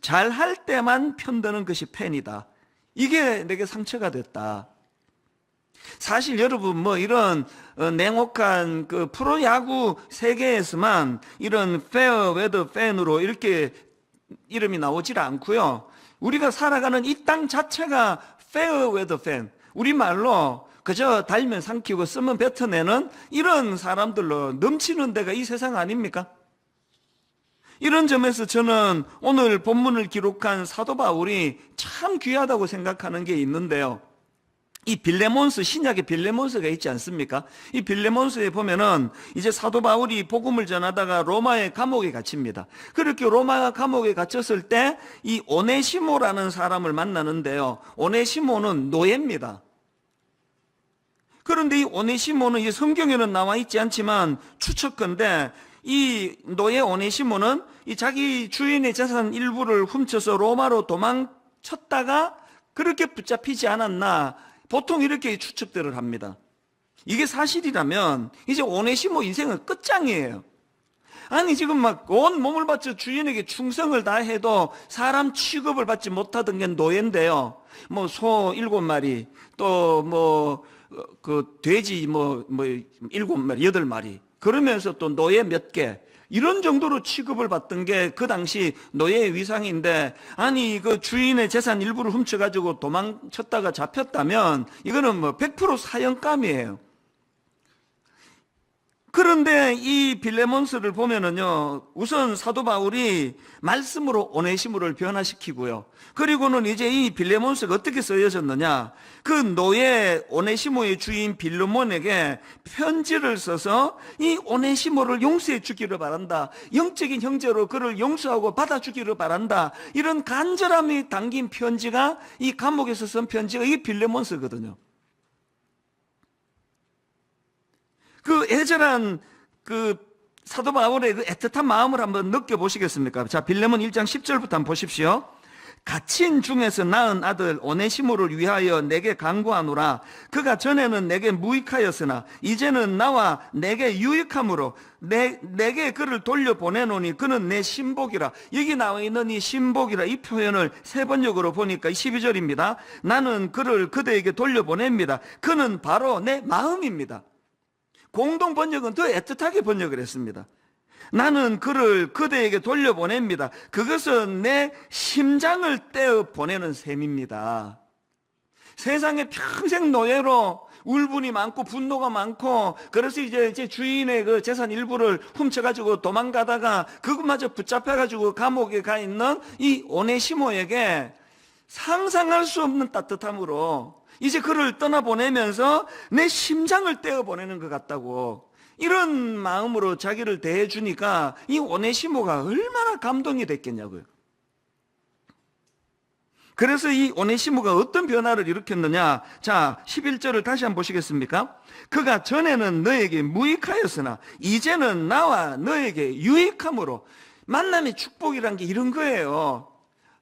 잘할 때만 편드는 것이 팬이다. 이게 내게 상처가 됐다. 사실 여러분 뭐 이런 냉혹한 그 프로야구 세계에서만 이런 페어웨더 팬으로 이렇게 이름이 나오질 않고요. 우리가 살아가는 이 땅 자체가 페어웨더 팬, 우리말로 그저 달면 삼키고 쓰면 뱉어내는 이런 사람들로 넘치는 데가 이 세상 아닙니까? 이런 점에서 저는 오늘 본문을 기록한 사도 바울이 참 귀하다고 생각하는 게 있는데요. 이 빌레몬스, 신약의 빌레몬스가 있지 않습니까? 이 빌레몬스에 보면은 이제 사도 바울이 복음을 전하다가 로마의 감옥에 갇힙니다. 그렇게 로마 감옥에 갇혔을 때 이 오네시모라는 사람을 만나는데요. 오네시모는 노예입니다. 그런데 이 오네시모는 이 성경에는 나와 있지 않지만 추측컨대 이 노예 오네시모는 이 자기 주인의 재산 일부를 훔쳐서 로마로 도망쳤다가 그렇게 붙잡히지 않았나, 보통 이렇게 추측들을 합니다. 이게 사실이라면 이제 오네시모 인생은 끝장이에요. 아니 지금 막 온 몸을 바쳐 주인에게 충성을 다해도 사람 취급을 받지 못하던 게 노예인데요. 뭐 소 7마리, 또 뭐 그 돼지 뭐 7마리, 8마리, 그러면서 또 노예 몇 개, 이런 정도로 취급을 받던 게 그 당시 노예의 위상인데, 아니 그 주인의 재산 일부를 훔쳐가지고 도망쳤다가 잡혔다면 이거는 뭐 100% 사형감이에요. 그런데 이 빌레몬스를 보면은요, 우선 사도 바울이 말씀으로 오네시모를 변화시키고요. 그리고는 이제 이 빌레몬스가 어떻게 쓰여졌느냐, 그 노예 오네시모의 주인 빌레몬에게 편지를 써서 이 오네시모를 용서해 주기를 바란다, 영적인 형제로 그를 용서하고 받아주기를 바란다, 이런 간절함이 담긴 편지가, 이 감옥에서 쓴 편지가 이 빌레몬스거든요. 그 애절한 그 사도 바울의 그 애틋한 마음을 한번 느껴보시겠습니까? 자, 빌레몬 1장 10절부터 한번 보십시오. 갇힌 중에서 낳은 아들 오네시모를 위하여 내게 간구하노라. 그가 전에는 내게 무익하였으나 이제는 나와 내게 유익함으로 내게 그를 돌려보내노니 그는 내 신복이라. 여기 나와 있는 이 신복이라, 이 표현을 세 번역으로 보니까 12절입니다. 나는 그를 그대에게 돌려보냅니다. 그는 바로 내 마음입니다. 공동 번역은 더 애틋하게 번역을 했습니다. 나는 그를 그대에게 돌려보냅니다. 그것은 내 심장을 떼어 보내는 셈입니다. 세상에 평생 노예로 울분이 많고 분노가 많고, 그래서 이제 주인의 그 재산 일부를 훔쳐가지고 도망가다가 그것마저 붙잡혀가지고 감옥에 가 있는 이 오네시모에게 상상할 수 없는 따뜻함으로 이제 그를 떠나보내면서 내 심장을 떼어보내는 것 같다고, 이런 마음으로 자기를 대해주니까 이 오네시모가 얼마나 감동이 됐겠냐고요. 그래서 이 오네시모가 어떤 변화를 일으켰느냐. 자, 11절을 다시 한번 보시겠습니까? 그가 전에는 너에게 무익하였으나 이제는 나와 너에게 유익함으로. 만남의 축복이란 게 이런 거예요.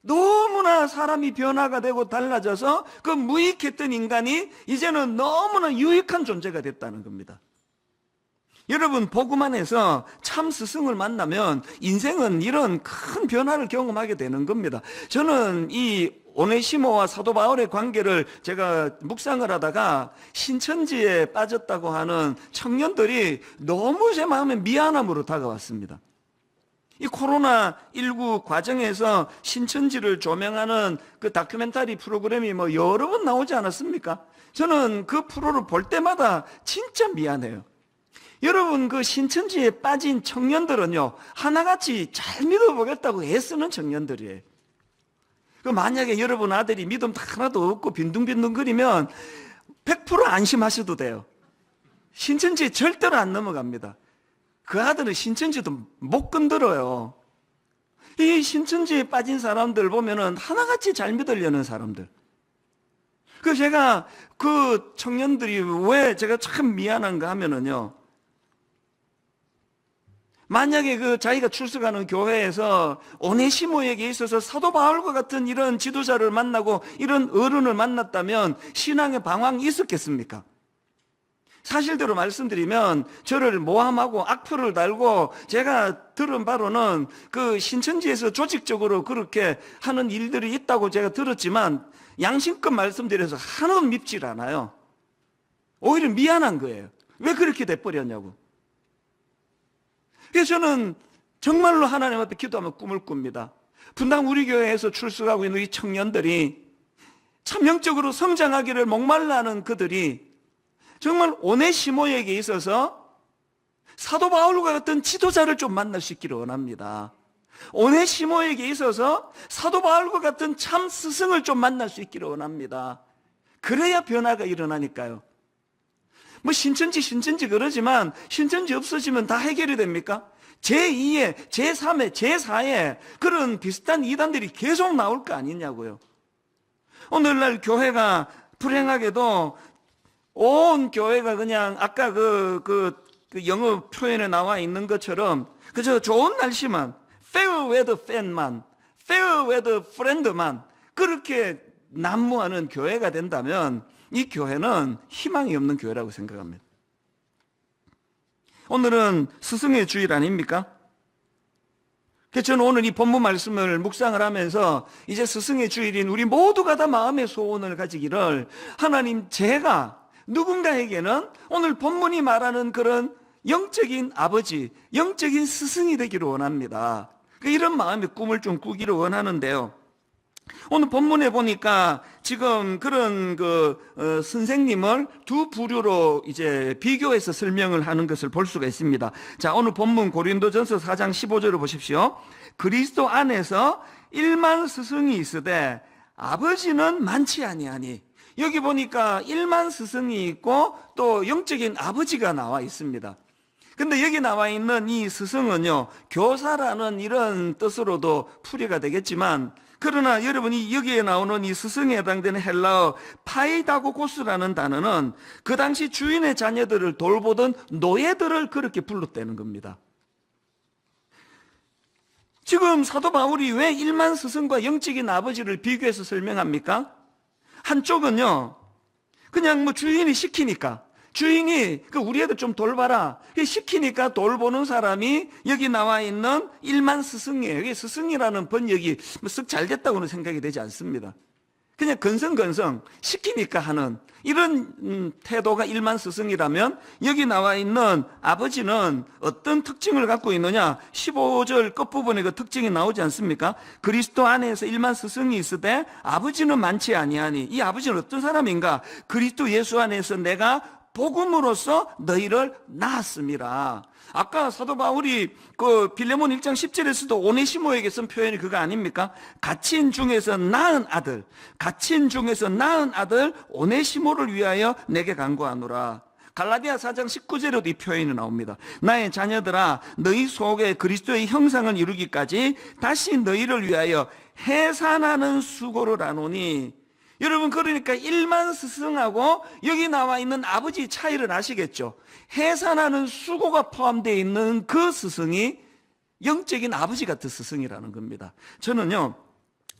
너무나 사람이 변화가 되고 달라져서 그 무익했던 인간이 이제는 너무나 유익한 존재가 됐다는 겁니다. 여러분, 복음 안에서 참 스승을 만나면 인생은 이런 큰 변화를 경험하게 되는 겁니다. 저는 이 오네시모와 사도 바울의 관계를 제가 묵상을 하다가 신천지에 빠졌다고 하는 청년들이 너무 제 마음에 미안함으로 다가왔습니다. 이 코로나19 과정에서 신천지를 조명하는 그 다큐멘터리 프로그램이 뭐 여러 번 나오지 않았습니까? 저는 그 프로를 볼 때마다 진짜 미안해요. 여러분, 그 신천지에 빠진 청년들은요, 하나같이 잘 믿어보겠다고 애쓰는 청년들이에요. 그 만약에 여러분 아들이 믿음 하나도 없고 빈둥빈둥거리면 100% 안심하셔도 돼요. 신천지에 절대로 안 넘어갑니다. 그 아들은 신천지도 못 건드려요. 이 신천지에 빠진 사람들 보면은 하나같이 잘 믿으려는 사람들. 그 제가 그 청년들이 왜 제가 참 미안한가 하면은요, 만약에 그 자기가 출석하는 교회에서 오네시모에게 있어서 사도 바울과 같은 이런 지도자를 만나고 이런 어른을 만났다면 신앙의 방황이 있었겠습니까? 사실대로 말씀드리면 저를 모함하고 악플을 달고 제가 들은 바로는 그 신천지에서 조직적으로 그렇게 하는 일들이 있다고 제가 들었지만 양심껏 말씀드려서 하나도 밉질 않아요. 오히려 미안한 거예요. 왜 그렇게 돼버렸냐고. 그래서 저는 정말로 하나님 앞에 기도하며 꿈을 꿉니다. 분당 우리 교회에서 출석하고 있는 이 청년들이 참 영적으로 성장하기를 목말라 하는 그들이 정말 오네시모에게 있어서 사도 바울과 같은 지도자를 좀 만날 수 있기를 원합니다. 오네시모에게 있어서 사도 바울과 같은 참 스승을 좀 만날 수 있기를 원합니다. 그래야 변화가 일어나니까요. 뭐 신천지 그러지만 신천지 없어지면 다 해결이 됩니까? 제2의, 제3의, 제4의 그런 비슷한 이단들이 계속 나올 거 아니냐고요. 오늘날 교회가 불행하게도 온 교회가 그냥 아까 그 영어 표현에 나와 있는 것처럼 그저 좋은 날씨만, fair weather fan만, fair weather friend만 그렇게 난무하는 교회가 된다면 이 교회는 희망이 없는 교회라고 생각합니다. 오늘은 스승의 주일 아닙니까? 그래서 저는 오늘 이 본문 말씀을 묵상을 하면서 이제 스승의 주일인 우리 모두가 다 마음의 소원을 가지기를, 하나님, 제가 누군가에게는 오늘 본문이 말하는 그런 영적인 아버지, 영적인 스승이 되기를 원합니다. 이런 마음의 꿈을 좀 꾸기를 원하는데요. 오늘 본문에 보니까 지금 그런 선생님을 두 부류로 이제 비교해서 설명을 하는 것을 볼 수가 있습니다. 자, 오늘 본문 고린도전서 4장 15절을 보십시오. 그리스도 안에서 1만 스승이 있으되 아버지는 많지 아니하니. 여기 보니까 1만 스승이 있고 또 영적인 아버지가 나와 있습니다. 근데 여기 나와 있는 이 스승은요, 교사라는 이런 뜻으로도 풀이가 되겠지만, 그러나 여러분이 여기에 나오는 이 스승에 해당되는 헬라어 파이다고고스라는 단어는 그 당시 주인의 자녀들을 돌보던 노예들을 그렇게 불렀다는 겁니다. 지금 사도 바울이 왜 1만 스승과 영적인 아버지를 비교해서 설명합니까? 한쪽은요, 그냥 뭐 주인이 시키니까, 주인이 우리 애들 좀 돌봐라 시키니까 돌보는 사람이 여기 나와 있는 1만 스승이에요. 여기 스승이라는 번역이 썩 잘 됐다고는 생각이 되지 않습니다. 그냥 건성건성 시키니까 하는 이런 태도가 일만 스승이라면 여기 나와 있는 아버지는 어떤 특징을 갖고 있느냐? 15절 끝부분에 그 특징이 나오지 않습니까? 그리스도 안에서 일만 스승이 있으되 아버지는 많지 아니하니. 이 아버지는 어떤 사람인가? 그리스도 예수 안에서 내가 복음으로써 너희를 낳았습니다. 아까 사도 바울이 그 빌레몬 1장 10절에서도 오네시모에게 쓴 표현이 그거 아닙니까? 갇힌 중에서 낳은 아들, 갇힌 중에서 낳은 아들 오네시모를 위하여 내게 간구하노라. 갈라디아 4장 19절에도 이 표현이 나옵니다. 나의 자녀들아, 너희 속에 그리스도의 형상을 이루기까지 다시 너희를 위하여 해산하는 수고를 하노니. 여러분, 그러니까 일만 스승하고 여기 나와 있는 아버지 차이를 아시겠죠? 해산하는 수고가 포함되어 있는 그 스승이 영적인 아버지 같은 스승이라는 겁니다. 저는요,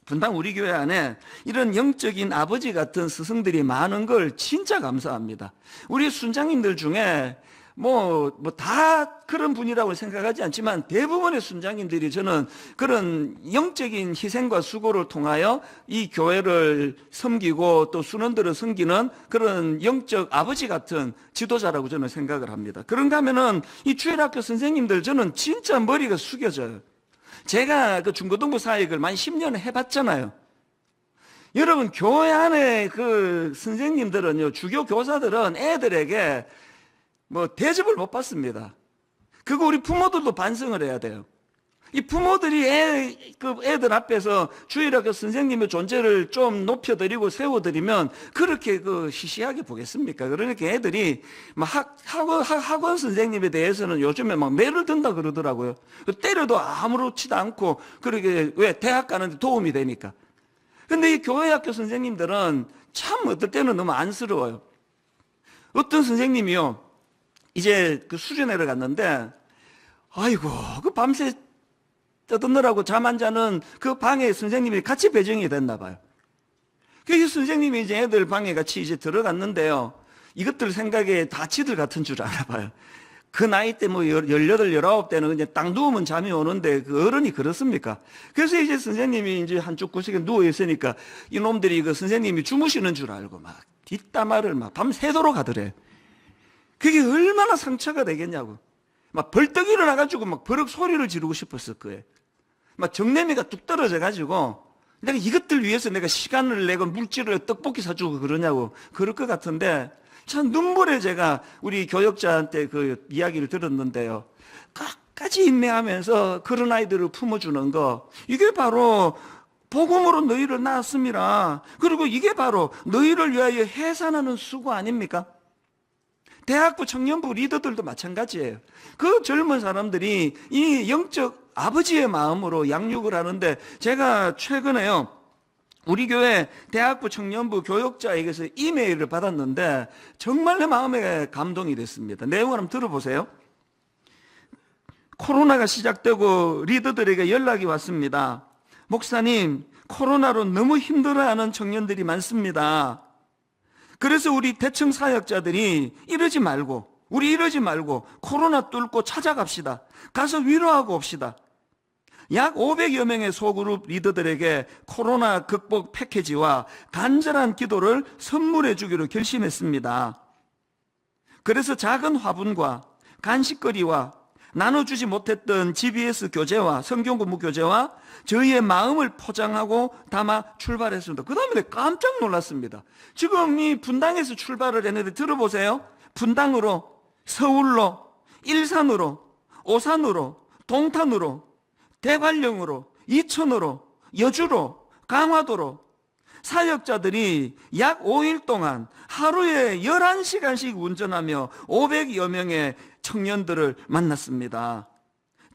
분당 우리 교회 안에 이런 영적인 아버지 같은 스승들이 많은 걸 진짜 감사합니다. 우리 순장님들 중에 다 그런 분이라고 생각하지 않지만 대부분의 순장님들이 저는 그런 영적인 희생과 수고를 통하여 이 교회를 섬기고 또 순원들을 섬기는 그런 영적 아버지 같은 지도자라고 저는 생각을 합니다. 그런가 하면은 이 주일학교 선생님들 저는 진짜 머리가 숙여져요. 제가 그 중고등부 사역을 만 10년 해봤잖아요. 여러분, 교회 안에 그 선생님들은요, 주교 교사들은 애들에게 대접을 못 받습니다. 그거 우리 부모들도 반성을 해야 돼요. 이 부모들이 애들 앞에서 주일학교 선생님의 존재를 좀 높여드리고 세워드리면 그렇게 시시하게 보겠습니까? 그러니까 애들이 학원 선생님에 대해서는 요즘에 매를 든다 그러더라고요. 때려도 아무렇지도 않고, 그러게, 왜? 대학 가는데 도움이 되니까. 근데 이 교회학교 선생님들은 참 어떨 때는 너무 안쓰러워요. 어떤 선생님이요, 이제 그 수련회를 갔는데, 아이고, 그 밤새 떠드느라고 잠 안 자는 그 방에 선생님이 같이 배정이 됐나 봐요. 그 선생님이 이제 애들 방에 같이 이제 들어갔는데요. 이것들 생각에 다 지들 같은 줄 알아 봐요. 그 나이 때 18, 19대는 그냥 딱 누우면 잠이 오는데 그 어른이 그렇습니까? 그래서 이제 선생님이 이제 한쪽 구석에 누워 있으니까 이놈들이 그 선생님이 주무시는 줄 알고 막 뒷담화를 막 밤새도록 하더래. 그게 얼마나 상처가 되겠냐고. 막 벌떡 일어나가지고 막 버럭 소리를 지르고 싶었을 거예요. 막 정내미가 뚝 떨어져가지고 내가 이것들 위해서 내가 시간을 내고 물질을 떡볶이 사주고 그러냐고 그럴 것 같은데, 참 눈물에 제가 우리 교역자한테 그 이야기를 들었는데요. 끝까지 인내하면서 그런 아이들을 품어주는 거, 이게 바로 복음으로 너희를 낳았습니다. 그리고 이게 바로 너희를 위하여 해산하는 수고 아닙니까? 대학부 청년부 리더들도 마찬가지예요. 그 젊은 사람들이 이 영적 아버지의 마음으로 양육을 하는데, 제가 최근에요, 우리 교회 대학부 청년부 교역자에게서 이메일을 받았는데 정말 내 마음에 감동이 됐습니다. 내용을 한번 들어보세요. 코로나가 시작되고 리더들에게 연락이 왔습니다. 목사님, 코로나로 너무 힘들어하는 청년들이 많습니다. 그래서 우리 대청 사역자들이 이러지 말고 코로나 뚫고 찾아갑시다. 가서 위로하고 옵시다. 약 500여 명의 소그룹 리더들에게 코로나 극복 패키지와 간절한 기도를 선물해 주기로 결심했습니다. 그래서 작은 화분과 간식거리와 나눠주지 못했던 GBS 교재와 성경 공부 교재와 저희의 마음을 포장하고 담아 출발했습니다. 그 다음에 깜짝 놀랐습니다. 지금 이 분당에서 출발을 했는데 들어보세요. 분당으로, 서울로, 일산으로, 오산으로, 동탄으로, 대관령으로, 이천으로, 여주로, 강화도로 사역자들이 약 5일 동안 하루에 11시간씩 운전하며 500여 명의 청년들을 만났습니다.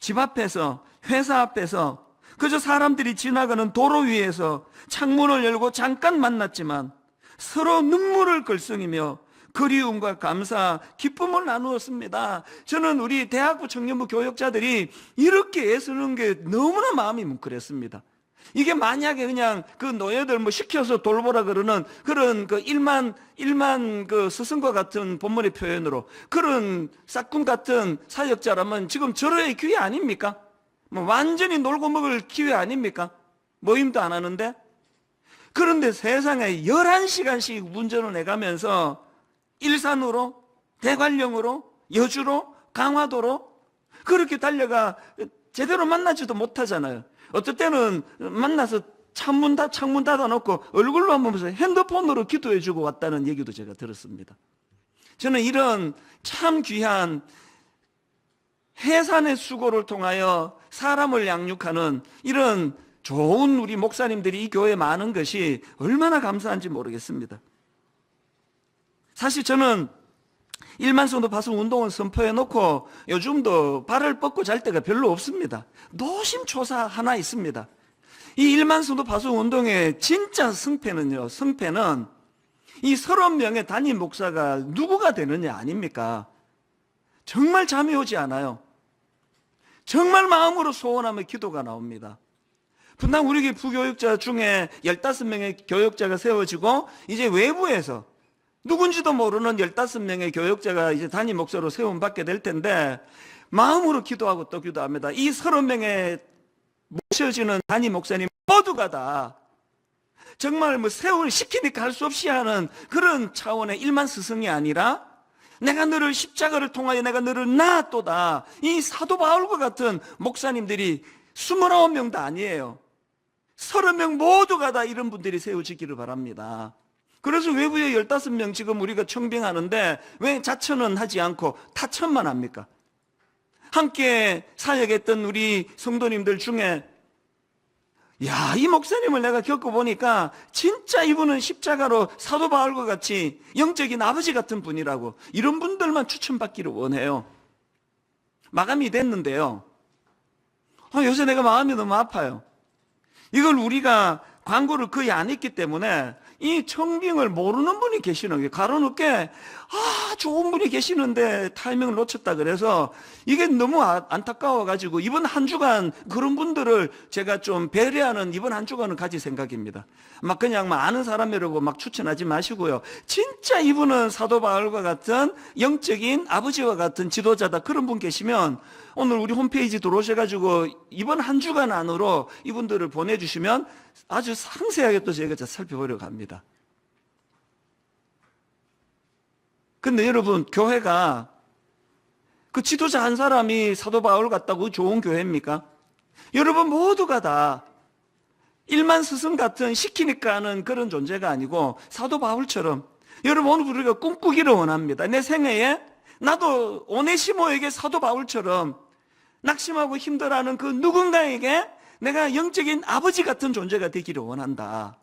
집 앞에서, 회사 앞에서, 그저 사람들이 지나가는 도로 위에서 창문을 열고 잠깐 만났지만 서로 눈물을 글썽이며 그리움과 감사, 기쁨을 나누었습니다. 저는 우리 대학부 청년부 교역자들이 이렇게 애쓰는 게 너무나 마음이 뭉클했습니다. 이게 만약에 그냥 그 노예들 시켜서 돌보라 그러는 그런 그 일만 그 스승과 같은 본문의 표현으로 그런 싹군 같은 사역자라면 지금 절호의 기회 아닙니까? 완전히 놀고 먹을 기회 아닙니까? 모임도 안 하는데. 그런데 세상에 11시간씩 운전을 해가면서 일산으로, 대관령으로, 여주로, 강화도로 그렇게 달려가 제대로 만나지도 못하잖아요. 어떨 때는 만나서 창문 닫아놓고 얼굴로 한번 보면서 핸드폰으로 기도해주고 왔다는 얘기도 제가 들었습니다. 저는 이런 참 귀한 해산의 수고를 통하여 사람을 양육하는 이런 좋은 우리 목사님들이 이 교회에 많은 것이 얼마나 감사한지 모르겠습니다. 사실 저는 1만 성도 파송 운동을 선포해놓고 요즘도 발을 뻗고 잘 때가 별로 없습니다. 노심초사 하나 있습니다. 이 1만 성도 파송 운동의 진짜 승패는요, 승패는 이 30명의 담임 목사가 누구가 되느냐 아닙니까? 정말 잠이 오지 않아요. 정말 마음으로 소원하며 기도가 나옵니다. 분당 우리 교회 부교육자 중에 15명의 교육자가 세워지고 이제 외부에서 누군지도 모르는 15명의 교육자가 이제 담임 목사로 세움받게 될 텐데 마음으로 기도하고 또 기도합니다. 이 30명의 모셔지는 담임 목사님 모두가 다 정말 뭐 세월 시키니까 할 수 없이 하는 그런 차원의 일만 스승이 아니라 내가 너를 십자가를 통하여 내가 너를 낳았도다. 이 사도 바울과 같은 목사님들이 29명도 아니에요. 30명 모두가 다 이런 분들이 세워지기를 바랍니다. 그래서 외부에 15명 지금 우리가 청빙하는데 왜 자천은 하지 않고 타천만 합니까? 함께 사역했던 우리 성도님들 중에 야, 이 목사님을 내가 겪어보니까 진짜 이분은 십자가로 사도 바울과 같이 영적인 아버지 같은 분이라고 이런 분들만 추천받기를 원해요. 마감이 됐는데요. 요새 내가 마음이 너무 아파요. 이걸 우리가 광고를 거의 안 했기 때문에 이 청빙을 모르는 분이 계시는 거예요. 가로놓게 좋은 분이 계시는데 타이밍을 놓쳤다 그래서 이게 너무 안타까워가지고 이번 한 주간 그런 분들을 제가 좀 배려하는 이번 한 주간은 가질 생각입니다. 막 그냥 아는 사람이라고 막 추천하지 마시고요. 진짜 이분은 사도 바울과 같은 영적인 아버지와 같은 지도자다 그런 분 계시면 오늘 우리 홈페이지 들어오셔가지고 이번 한 주간 안으로 이분들을 보내주시면 아주 상세하게 또 저희가 살펴보려고 합니다. 근데 여러분, 교회가 그 지도자 한 사람이 사도 바울 같다고 좋은 교회입니까? 여러분 모두가 다 일만 스승 같은 시키니까 하는 그런 존재가 아니고 사도 바울처럼 여러분 오늘 우리가 꿈꾸기를 원합니다. 내 생애에 나도 오네시모에게 사도 바울처럼 낙심하고 힘들어하는 그 누군가에게 내가 영적인 아버지 같은 존재가 되기를 원한다.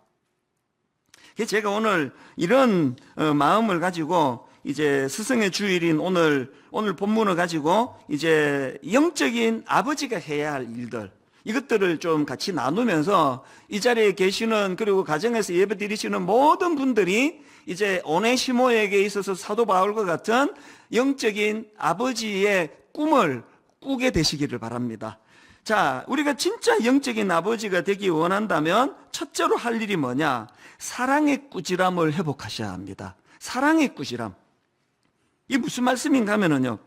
그래서 제가 오늘 이런 마음을 가지고 이제 스승의 주일인 오늘 본문을 가지고 이제 영적인 아버지가 해야 할 일들 이것들을 좀 같이 나누면서 이 자리에 계시는 그리고 가정에서 예배 드리시는 모든 분들이 이제 오네시모에게 있어서 사도 바울과 같은 영적인 아버지의 꿈을 꾸게 되시기를 바랍니다. 자, 우리가 진짜 영적인 아버지가 되기 원한다면 첫째로 할 일이 뭐냐? 사랑의 꾸지람을 회복하셔야 합니다. 사랑의 꾸지람. 이게 무슨 말씀인가 하면은요.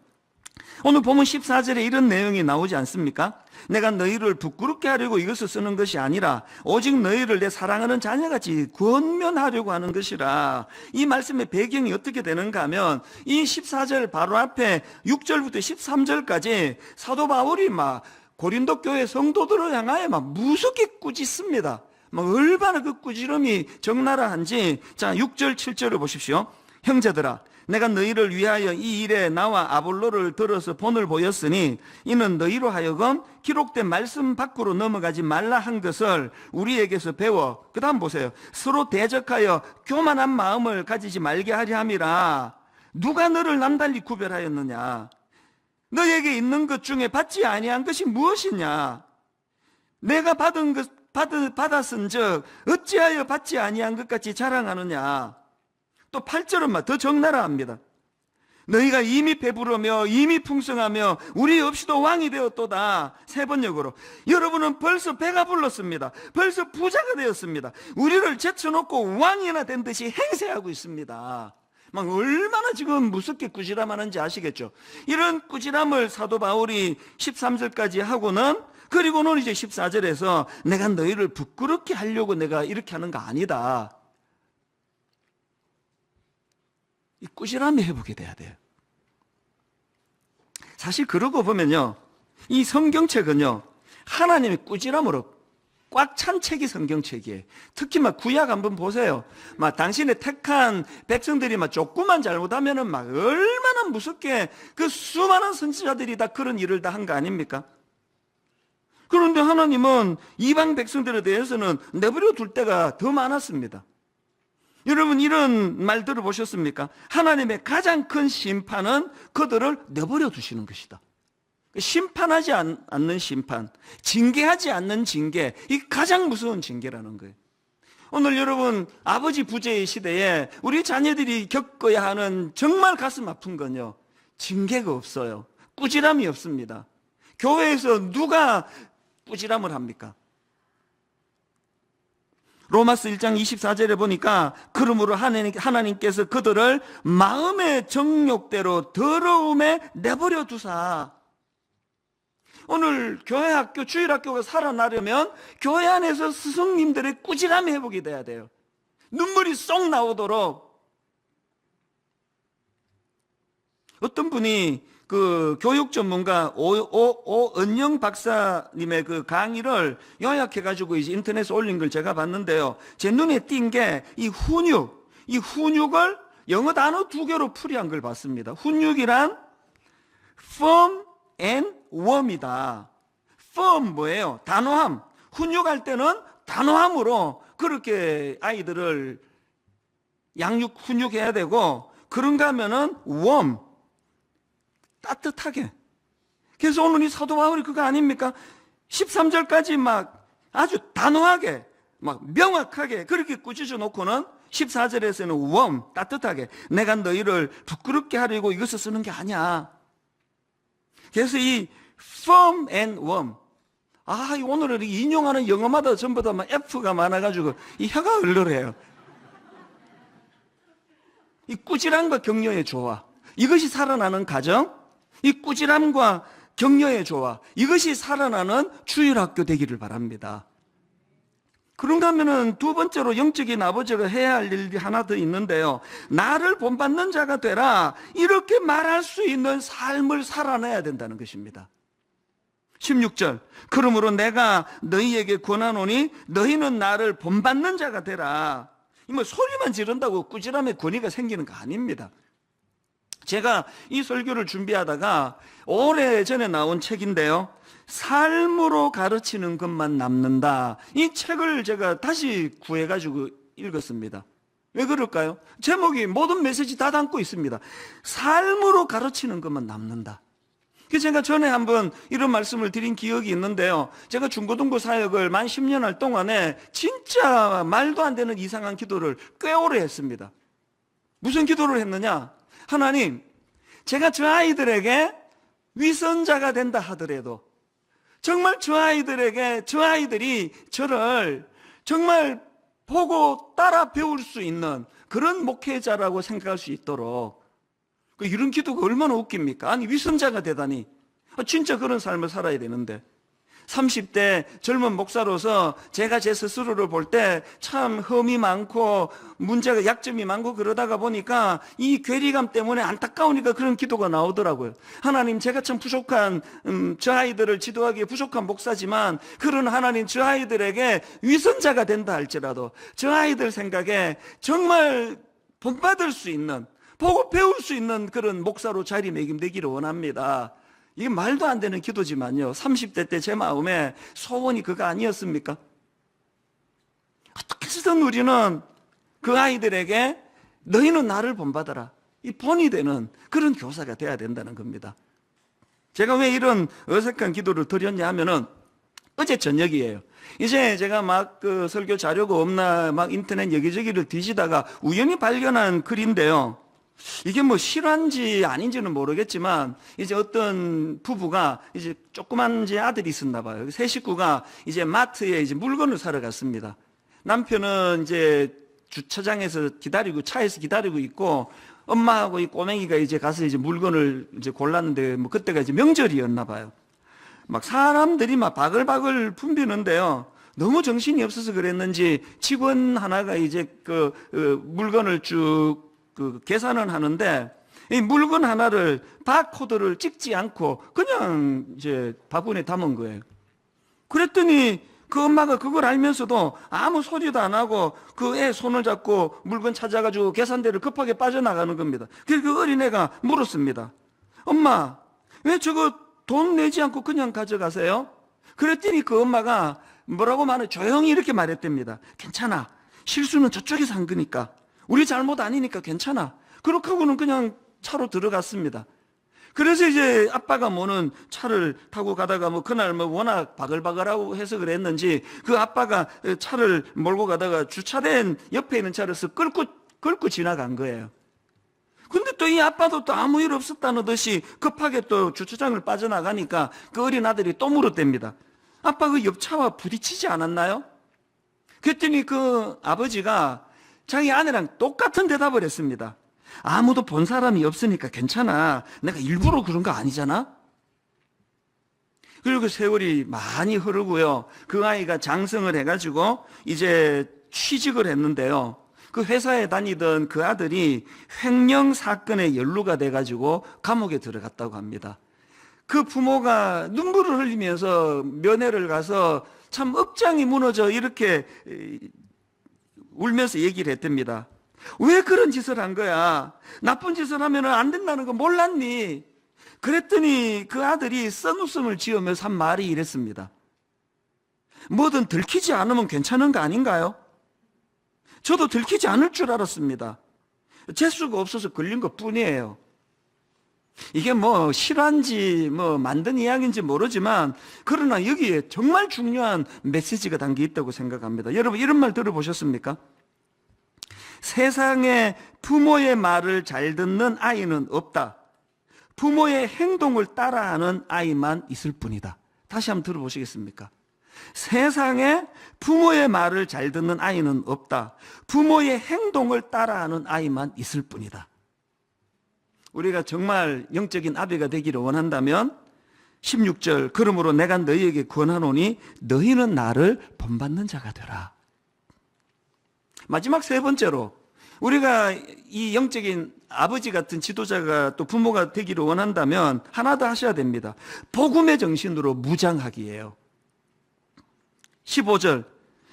오늘 보면 14절에 이런 내용이 나오지 않습니까? 내가 너희를 부끄럽게 하려고 이것을 쓰는 것이 아니라 오직 너희를 내 사랑하는 자녀같이 권면하려고 하는 것이라. 이 말씀의 배경이 어떻게 되는가 하면 이 14절 바로 앞에 6절부터 13절까지 사도 바울이 막 고린도 교회 성도들을 향하여 막 무섭게 꾸짖습니다. 막 얼마나 그 꾸지람이 적나라한지. 자, 6절 7절을 보십시오. 형제들아, 내가 너희를 위하여 이 일에 나와 아볼로를 들어서 본을 보였으니 이는 너희로 하여금 기록된 말씀 밖으로 넘어가지 말라 한 것을 우리에게서 배워. 그 다음 보세요. 서로 대적하여 교만한 마음을 가지지 말게 하려 함이라. 누가 너를 남달리 구별하였느냐? 너에게 있는 것 중에 받지 아니한 것이 무엇이냐? 내가 받았은즉 어찌하여 받지 아니한 것 같이 자랑하느냐? 또 8절은 더 적나라합니다. 너희가 이미 배부르며 이미 풍성하며 우리 없이도 왕이 되었도다. 3번역으로 여러분은 벌써 배가 불렀습니다. 벌써 부자가 되었습니다. 우리를 제쳐놓고 왕이나 된 듯이 행세하고 있습니다. 막 얼마나 지금 무섭게 꾸지람하는지 아시겠죠? 이런 꾸지람을 사도 바울이 13절까지 하고는 그리고는 이제 14절에서 내가 너희를 부끄럽게 하려고 내가 이렇게 하는 거 아니다. 이 꾸지람이 회복이 돼야 돼요. 사실 그러고 보면요, 이 성경책은요, 하나님의 꾸지람으로 꽉 찬 책이 성경책이에요. 특히 막 구약 한번 보세요. 막 당신의 택한 백성들이 막 조금만 잘못하면은 막 얼마나 무섭게 그 수많은 선지자들이 다 그런 일을 다 한 거 아닙니까? 그런데 하나님은 이방 백성들에 대해서는 내버려 둘 때가 더 많았습니다. 여러분, 이런 말 들어보셨습니까? 하나님의 가장 큰 심판은 그들을 내버려 두시는 것이다. 심판하지 않는 심판, 징계하지 않는 징계, 이 가장 무서운 징계라는 거예요. 오늘 여러분, 아버지 부재의 시대에 우리 자녀들이 겪어야 하는 정말 가슴 아픈 건요, 징계가 없어요. 꾸지람이 없습니다. 교회에서 누가 꾸지람을 합니까? 로마서 1장 24절에 보니까 그러므로 하나님께서 그들을 마음의 정욕대로 더러움에 내버려 두사. 오늘 교회 학교, 주일학교가 살아나려면 교회 안에서 스승님들의 꾸지람이 회복이 돼야 돼요. 눈물이 쏙 나오도록. 어떤 분이 그 교육 전문가 오은영 박사님의 그 강의를 요약해가지고 이제 인터넷에 올린 걸 제가 봤는데요. 제 눈에 띈 게 이 훈육을 영어 단어 2개로 풀이한 걸 봤습니다. 훈육이란 firm and warm이다. firm 뭐예요? 단호함. 훈육할 때는 단호함으로 그렇게 아이들을 훈육해야 되고, 그런가 하면은 warm, 따뜻하게. 그래서 오늘 이 사도 바울이 그거 아닙니까? 13절까지 막 아주 단호하게, 막 명확하게 그렇게 꾸짖어 놓고는 14절에서는 warm, 따뜻하게, 내가 너희를 부끄럽게 하려고 이것을 쓰는 게 아니야. 그래서 이 firm and warm, 오늘은 인용하는 영어마다 전부 다 막 F가 많아가지고 이 혀가 얼얼해요. 이 꾸지람과 격려의 조화, 이것이 살아나는 가정, 이 꾸지람과 격려의 조화, 이것이 살아나는 주일학교 되기를 바랍니다. 그런가 하면은 두 번째로 영적인 아버지가 해야 할 일이 하나 더 있는데요. 나를 본받는 자가 되라, 이렇게 말할 수 있는 삶을 살아내야 된다는 것입니다. 16절, 그러므로 내가 너희에게 권하노니 너희는 나를 본받는 자가 되라. 뭐 소리만 지른다고 꾸지람의 권위가 생기는 거 아닙니다. 제가 이 설교를 준비하다가 오래전에 나온 책인데요, 삶으로 가르치는 것만 남는다, 이 책을 제가 다시 구해가지고 읽었습니다. 왜 그럴까요? 제목이 모든 메시지 다 담고 있습니다. 삶으로 가르치는 것만 남는다. 그래서 제가 전에 한번 이런 말씀을 드린 기억이 있는데요, 제가 중고등부 사역을 만 10년 할 동안에 진짜 말도 안 되는 이상한 기도를 꽤 오래 했습니다. 무슨 기도를 했느냐? 하나님, 제가 저 아이들에게 위선자가 된다 하더라도 정말 저 아이들이 저를 정말 보고 따라 배울 수 있는 그런 목회자라고 생각할 수 있도록, 이런 기도가 얼마나 웃깁니까? 아니, 위선자가 되다니. 진짜 그런 삶을 살아야 되는데, 30대 젊은 목사로서 제가 제 스스로를 볼 때 참 흠이 많고 문제가, 약점이 많고 그러다가 보니까 이 괴리감 때문에 안타까우니까 그런 기도가 나오더라고요. 하나님, 제가 참 부족한, 저 아이들을 지도하기에 부족한 목사지만, 그런 하나님, 저 아이들에게 위선자가 된다 할지라도 저 아이들 생각에 정말 본받을 수 있는, 보고 배울 수 있는 그런 목사로 자리매김되기를 원합니다. 이게 말도 안 되는 기도지만요, 30대 때 제 마음에 소원이 그거 아니었습니까? 어떻게 해서든 우리는 그 아이들에게 너희는 나를 본받아라, 이 본이 되는 그런 교사가 돼야 된다는 겁니다. 제가 왜 이런 어색한 기도를 드렸냐 하면은 어제 저녁이에요. 이제 제가 막 그 설교 자료가 없나 막 인터넷 여기저기를 뒤지다가 우연히 발견한 글인데요, 이게 뭐 실화인지 아닌지는 모르겠지만, 이제 어떤 부부가 이제 조그만 이제 아들이 있었나 봐요. 세 식구가 이제 마트에 이제 물건을 사러 갔습니다. 남편은 이제 주차장에서 차에서 기다리고 있고, 엄마하고 이 꼬맹이가 이제 가서 이제 물건을 이제 골랐는데, 뭐 그때가 이제 명절이었나 봐요. 막 사람들이 막 바글바글 붐비는데요. 너무 정신이 없어서 그랬는지 직원 하나가 이제 물건을 쭉 계산을 하는데 이 물건 하나를 바코드를 찍지 않고 그냥 이제 바구니에 담은 거예요. 그랬더니 그 엄마가 그걸 알면서도 아무 소리도 안 하고 그 애 손을 잡고 물건 찾아가지고 계산대를 급하게 빠져나가는 겁니다. 그래서 그 어린애가 물었습니다. 엄마, 왜 저거 돈 내지 않고 그냥 가져가세요? 그랬더니 그 엄마가 뭐라고 조용히 이렇게 말했답니다. 괜찮아. 실수는 저쪽에서 한 거니까. 우리 잘못 아니니까 괜찮아. 그렇게 하고는 그냥 차로 들어갔습니다. 그래서 이제 아빠가 차를 타고 가다가 그날 워낙 바글바글하고 해서 그랬는지 그 아빠가 차를 몰고 가다가 주차된 옆에 있는 차를 끌고 지나간 거예요. 근데 또 이 아빠도 또 아무 일 없었다는 듯이 급하게 또 주차장을 빠져나가니까 그 어린 아들이 또 물었답니다. 아빠 그 옆차와 부딪히지 않았나요? 그랬더니 그 아버지가 자기 아내랑 똑같은 대답을 했습니다. 아무도 본 사람이 없으니까 괜찮아. 내가 일부러 그런 거 아니잖아. 그리고 세월이 많이 흐르고요. 그 아이가 장성을 해가지고 이제 취직을 했는데요. 그 회사에 다니던 그 아들이 횡령 사건에 연루가 돼가지고 감옥에 들어갔다고 합니다. 그 부모가 눈물을 흘리면서 면회를 가서 참 억장이 무너져 이렇게 울면서 얘기를 했답니다. 왜 그런 짓을 한 거야? 나쁜 짓을 하면 안 된다는 거 몰랐니? 그랬더니 그 아들이 썬웃음을 지으면서 한 말이 이랬습니다. 뭐든 들키지 않으면 괜찮은 거 아닌가요? 저도 들키지 않을 줄 알았습니다. 재수가 없어서 걸린 것 뿐이에요. 이게 실화인지 만든 이야기인지 모르지만 그러나 여기에 정말 중요한 메시지가 담겨 있다고 생각합니다. 여러분 이런 말 들어보셨습니까? 세상에 부모의 말을 잘 듣는 아이는 없다. 부모의 행동을 따라하는 아이만 있을 뿐이다. 다시 한번 들어보시겠습니까? 세상에 부모의 말을 잘 듣는 아이는 없다. 부모의 행동을 따라하는 아이만 있을 뿐이다. 우리가 정말 영적인 아비가 되기를 원한다면 16절 그러므로 내가 너희에게 권하노니 너희는 나를 본받는 자가 되라. 마지막 세 번째로 우리가 이 영적인 아버지 같은 지도자가 또 부모가 되기를 원한다면 하나 더 하셔야 됩니다. 복음의 정신으로 무장하기예요. 15절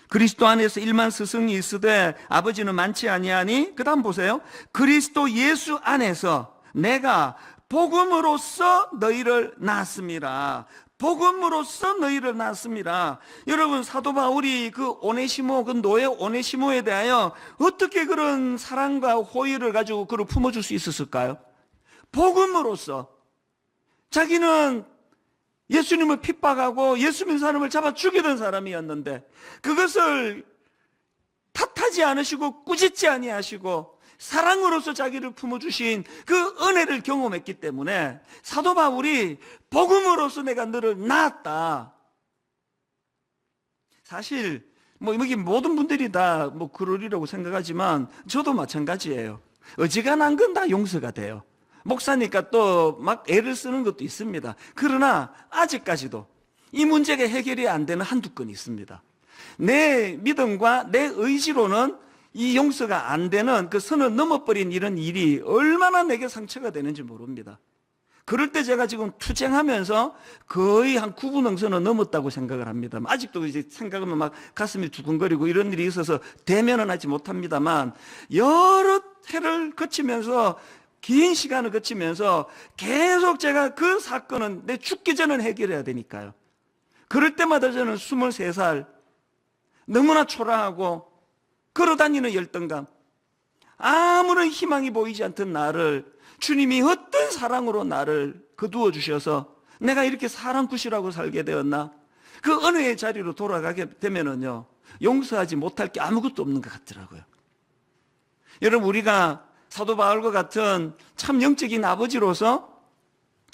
그리스도 안에서 1만 스승이 있으되 아버지는 많지 아니하니 그 다음 보세요. 그리스도 예수 안에서 내가 복음으로써 너희를 낳았습니다. 복음으로써 너희를 낳았습니다. 여러분 사도 바울이 그 오네시모 그 노예 오네시모에 대하여 어떻게 그런 사랑과 호의를 가지고 그를 품어줄 수 있었을까요? 복음으로써. 자기는 예수님을 핍박하고 예수 믿는 사람을 잡아 죽이던 사람이었는데 그것을 탓하지 않으시고 꾸짖지 아니하시고 사랑으로서 자기를 품어주신 그 은혜를 경험했기 때문에 사도 바울이 복음으로서 내가 너를 낳았다. 사실 여기 모든 분들이 다 그러리라고 생각하지만 저도 마찬가지예요. 어지간한 건 다 용서가 돼요. 목사니까 또 막 애를 쓰는 것도 있습니다. 그러나 아직까지도 이 문제가 해결이 안 되는 한두 건 있습니다. 내 믿음과 내 의지로는 이 용서가 안 되는 그 선을 넘어버린 이런 일이 얼마나 내게 상처가 되는지 모릅니다. 그럴 때 제가 지금 투쟁하면서 거의 한 9분응선을 넘었다고 생각을 합니다. 아직도 이제 생각하면 막 가슴이 두근거리고 이런 일이 있어서 대면은 하지 못합니다만 여러 해를 거치면서 긴 시간을 거치면서 계속 제가 그 사건은 내 죽기 전에 해결해야 되니까요. 그럴 때마다 저는 23살 너무나 초라하고 걸어다니는 열등감, 아무런 희망이 보이지 않던 나를 주님이 어떤 사랑으로 나를 거두어 주셔서 내가 이렇게 사랑굿이라고 살게 되었나? 그 은혜의 자리로 돌아가게 되면은요, 용서하지 못할 게 아무것도 없는 것 같더라고요. 여러분, 우리가 사도 바울과 같은 참 영적인 아버지로서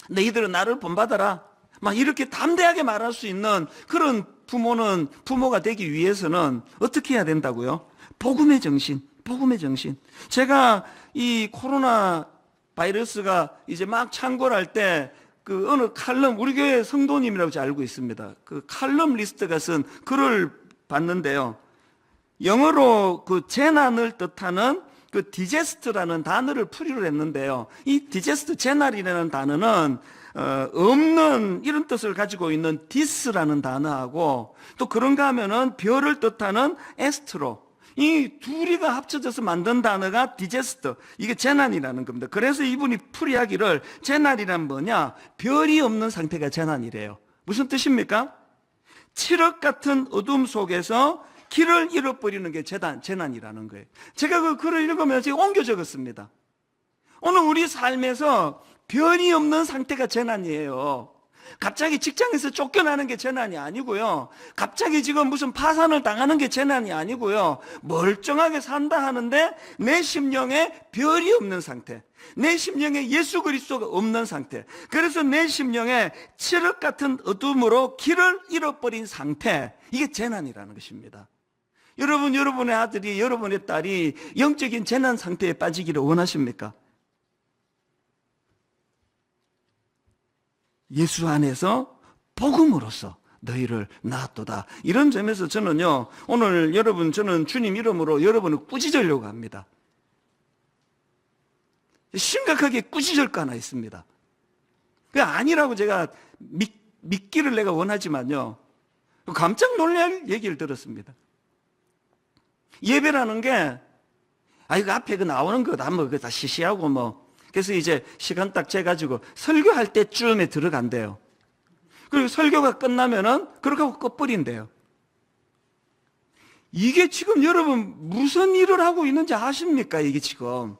너희들은 나를 본받아라, 막 이렇게 담대하게 말할 수 있는 그런 부모가 되기 위해서는 어떻게 해야 된다고요? 복음의 정신, 복음의 정신. 제가 이 코로나 바이러스가 이제 막 창궐할 때 그 어느 칼럼, 우리 교회 성도님이라고 제가 알고 있습니다. 그 칼럼 리스트가 쓴 글을 봤는데요. 영어로 그 재난을 뜻하는 그 디제스트라는 단어를 풀이를 했는데요. 이 디제스트, 재난이라는 단어는 없는 이런 뜻을 가지고 있는 디스라는 단어하고 또 그런가 하면은 별을 뜻하는 에스트로, 이 둘이가 합쳐져서 만든 단어가 디제스트, 이게 재난이라는 겁니다. 그래서 이분이 풀이하기를 재난이란 뭐냐? 별이 없는 상태가 재난이래요. 무슨 뜻입니까? 칠흑 같은 어둠 속에서 길을 잃어버리는 게 재난이라는 거예요. 제가 그 글을 읽으면서 옮겨 적었습니다. 오늘 우리 삶에서 별이 없는 상태가 재난이에요. 갑자기 직장에서 쫓겨나는 게 재난이 아니고요. 갑자기 지금 무슨 파산을 당하는 게 재난이 아니고요. 멀쩡하게 산다 하는데 내 심령에 별이 없는 상태, 내 심령에 예수 그리스도가 없는 상태, 그래서 내 심령에 칠흑 같은 어둠으로 길을 잃어버린 상태, 이게 재난이라는 것입니다. 여러분, 여러분의 아들이, 여러분의 딸이 영적인 재난 상태에 빠지기를 원하십니까? 예수 안에서 복음으로써 너희를 낳았도다. 이런 점에서 저는요, 오늘 여러분, 저는 주님 이름으로 여러분을 꾸짖으려고 합니다. 심각하게 꾸짖을 거 하나 있습니다. 그게 아니라고 제가 믿기를 내가 원하지만요, 깜짝 놀랄 얘기를 들었습니다. 예배라는 게, 이거 앞에 그 나오는 거 다 뭐, 다 시시하고 뭐, 그래서 이제 시간 딱 재가지고 설교할 때쯤에 들어간대요. 그리고 설교가 끝나면은 그렇게 하고 꺼버린대요. 이게 지금 여러분 무슨 일을 하고 있는지 아십니까? 이게 지금.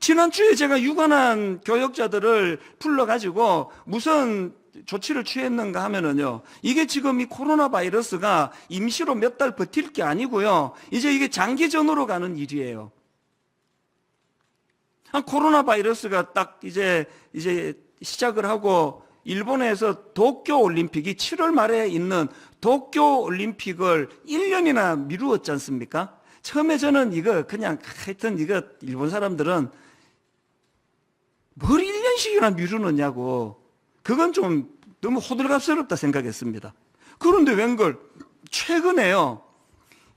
지난주에 제가 유관한 교역자들을 불러가지고 무슨 조치를 취했는가 하면은요, 이게 지금 이 코로나 바이러스가 임시로 몇 달 버틸 게 아니고요, 이제 이게 장기전으로 가는 일이에요. 코로나 바이러스가 딱 이제 시작을 하고, 일본에서 도쿄 올림픽이 7월 말에 있는 도쿄 올림픽을 1년이나 미루었지 않습니까? 처음에 저는 이거 그냥 하여튼 이거 일본 사람들은 뭘 1년씩이나 미루느냐고, 그건 좀 너무 호들갑스럽다 생각했습니다. 그런데 웬걸 최근에요,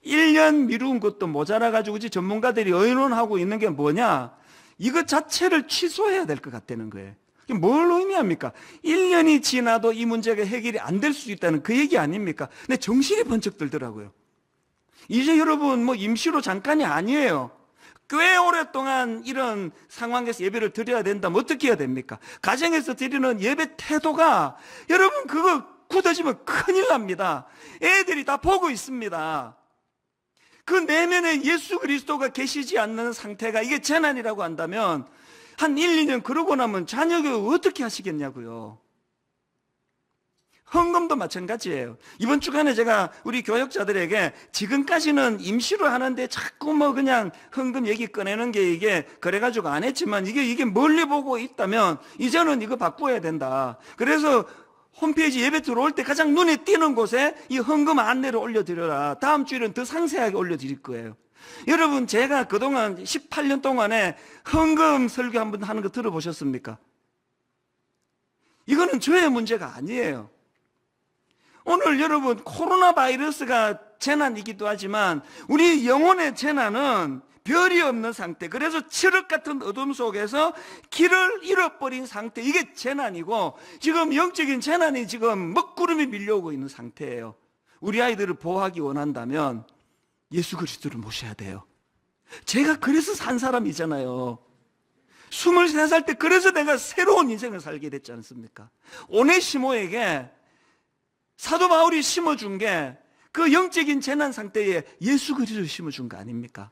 1년 미룬 것도 모자라가지고 전문가들이 의논하고 있는 게 뭐냐, 이것 자체를 취소해야 될 것 같다는 거예요. 뭘 의미합니까? 1년이 지나도 이 문제가 해결이 안 될 수 있다는 그 얘기 아닙니까? 근데 정신이 번쩍 들더라고요. 이제 여러분 뭐 임시로 잠깐이 아니에요. 꽤 오랫동안 이런 상황에서 예배를 드려야 된다면 어떻게 해야 됩니까? 가정에서 드리는 예배 태도가, 여러분 그거 굳어지면 큰일 납니다. 애들이 다 보고 있습니다. 그 내면에 예수 그리스도가 계시지 않는 상태가 이게 재난이라고 한다면 한 1, 2년 그러고 나면 자녀교육 어떻게 하시겠냐고요. 헌금도 마찬가지예요. 이번 주간에 제가 우리 교역자들에게 지금까지는 임시로 하는데 자꾸 뭐 그냥 헌금 얘기 꺼내는 게 이게 그래가지고 안 했지만 이게 멀리 보고 있다면 이제는 이거 바꿔야 된다. 그래서 홈페이지 예배 들어올 때 가장 눈에 띄는 곳에 이 헌금 안내를 올려드려라. 다음 주에는 더 상세하게 올려드릴 거예요. 여러분, 제가 그동안 18년 동안에 헌금 설교 한번 하는 거 들어보셨습니까? 이거는 저의 문제가 아니에요. 오늘 여러분, 코로나 바이러스가 재난이기도 하지만 우리 영혼의 재난은 별이 없는 상태, 그래서 칠흑 같은 어둠 속에서 길을 잃어버린 상태, 이게 재난이고, 지금 영적인 재난이 지금 먹구름이 밀려오고 있는 상태예요. 우리 아이들을 보호하기 원한다면 예수 그리스도를 모셔야 돼요. 제가 그래서 산 사람이잖아요. 23살 때 그래서 내가 새로운 인생을 살게 됐지 않습니까? 오네시모에게 사도 바울이 심어준 게 그 영적인 재난 상태에 예수 그리스도를 심어준 거 아닙니까?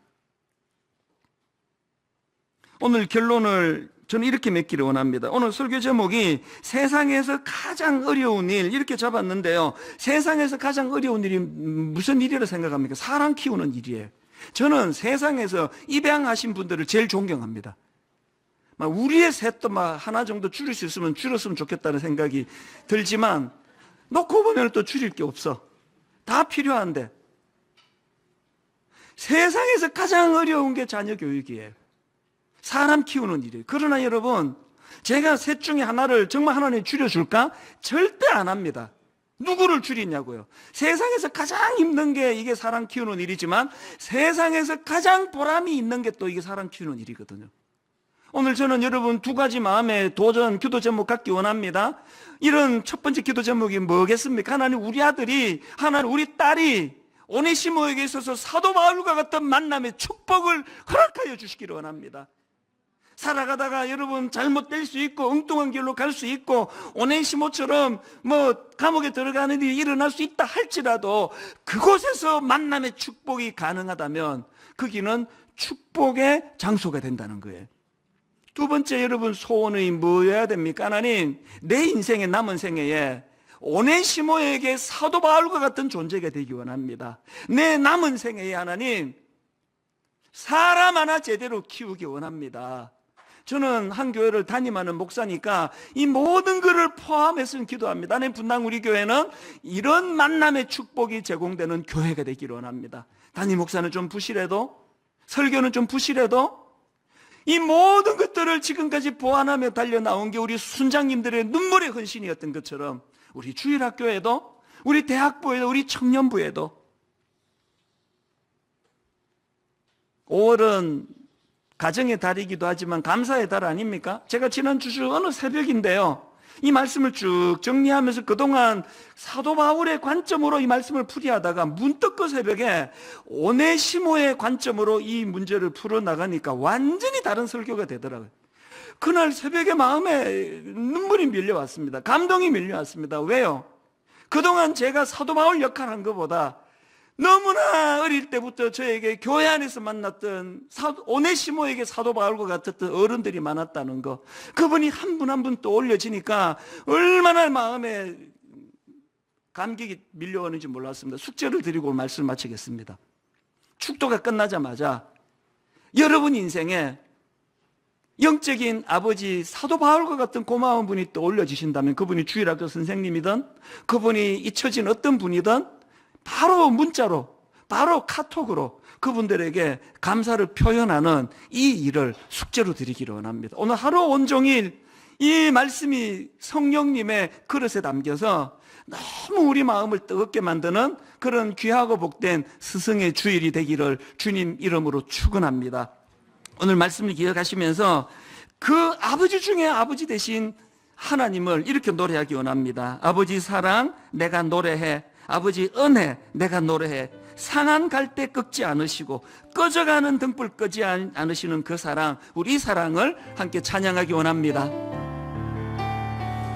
오늘 결론을 저는 이렇게 맺기를 원합니다. 오늘 설교 제목이 세상에서 가장 어려운 일, 이렇게 잡았는데요, 세상에서 가장 어려운 일이 무슨 일이라고 생각합니까? 사람 키우는 일이에요. 저는 세상에서 입양하신 분들을 제일 존경합니다. 우리의 셋도 하나 정도 줄일 수 있으면 줄였으면 좋겠다는 생각이 들지만 놓고 보면 또 줄일 게 없어. 다 필요한데 세상에서 가장 어려운 게 자녀 교육이에요. 사람 키우는 일이에요. 그러나 여러분, 제가 셋 중에 하나를 정말 하나님 줄여줄까? 절대 안 합니다. 누구를 줄이냐고요. 세상에서 가장 힘든 게 이게 사람 키우는 일이지만 세상에서 가장 보람이 있는 게 또 이게 사람 키우는 일이거든요. 오늘 저는 여러분 두 가지 마음의 도전 기도 제목 갖기 원합니다. 이런 첫 번째 기도 제목이 뭐겠습니까? 하나님, 우리 아들이, 하나님 우리 딸이 오네시모에게 있어서 사도 바울과 같은 만남의 축복을 허락하여 주시기를 원합니다. 살아가다가 여러분 잘못될 수 있고 엉뚱한 길로 갈 수 있고 오네시모처럼 감옥에 들어가는 일이 일어날 수 있다 할지라도 그곳에서 만남의 축복이 가능하다면 거기는 축복의 장소가 된다는 거예요. 두 번째 여러분 소원이 뭐여야 됩니까? 하나님, 내 인생의 남은 생애에 오네시모에게 사도 바울과 같은 존재가 되기 원합니다. 내 남은 생애에 하나님, 사람 하나 제대로 키우기 원합니다. 저는 한 교회를 담임하는 목사니까 이 모든 것을 포함해서 기도합니다. 하나님, 분당 우리 교회는 이런 만남의 축복이 제공되는 교회가 되기를 원합니다. 담임 목사는 좀 부실해도, 설교는 좀 부실해도 이 모든 것들을 지금까지 보완하며 달려나온 게 우리 순장님들의 눈물의 헌신이었던 것처럼 우리 주일학교에도, 우리 대학부에도, 우리 청년부에도 5월은 가정의 달이기도 하지만 감사의 달 아닙니까? 제가 지난 주 어느 새벽인데요, 이 말씀을 쭉 정리하면서 그동안 사도 바울의 관점으로 이 말씀을 풀이하다가 문득 그 새벽에 오네시모의 관점으로 이 문제를 풀어나가니까 완전히 다른 설교가 되더라고요. 그날 새벽에 마음에 눈물이 밀려왔습니다. 감동이 밀려왔습니다. 왜요? 그동안 제가 사도 바울 역할을 한 것보다 너무나 어릴 때부터 저에게 교회 안에서 만났던 오네시모에게 사도 바울과 같았던 어른들이 많았다는 거, 그분이 한 분 한 분 떠올려지니까 얼마나 마음에 감격이 밀려오는지 몰랐습니다. 숙제를 드리고 말씀을 마치겠습니다. 축도가 끝나자마자 여러분 인생에 영적인 아버지 사도 바울과 같은 고마운 분이 떠올려지신다면, 그분이 주일학교 선생님이든 그분이 잊혀진 어떤 분이든 바로 문자로, 바로 카톡으로 그분들에게 감사를 표현하는 이 일을 숙제로 드리기를 원합니다. 오늘 하루 온종일 이 말씀이 성령님의 그릇에 담겨서 너무 우리 마음을 뜨겁게 만드는 그런 귀하고 복된 스승의 주일이 되기를 주님 이름으로 축원합니다. 오늘 말씀을 기억하시면서 그 아버지 중에 아버지 되신 하나님을 이렇게 노래하기 원합니다. 아버지 사랑 내가 노래해, 아버지 은혜 내가 노래해, 상한 갈 때 꺾지 않으시고 꺼져가는 등불 끄지 않으시는 그 사랑, 우리 사랑을 함께 찬양하기 원합니다.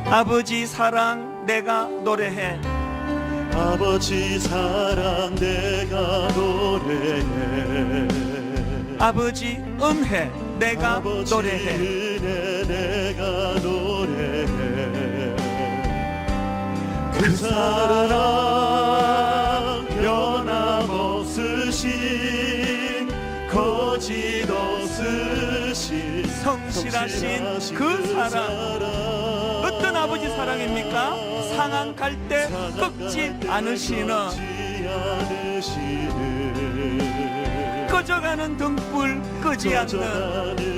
아버지 사랑 내가 노래해, 아버지 사랑 내가 노래해, 아버지 은혜 내가 아버지 노래해, 은혜 내가 노래해. 그 사랑 변함없으신 거짓 없으신 성실하신 그 사랑, 어떤 아버지 사랑입니까? 상한 갈 때 꺾지 않으시는, 꺼져가는 등불 끄지 않는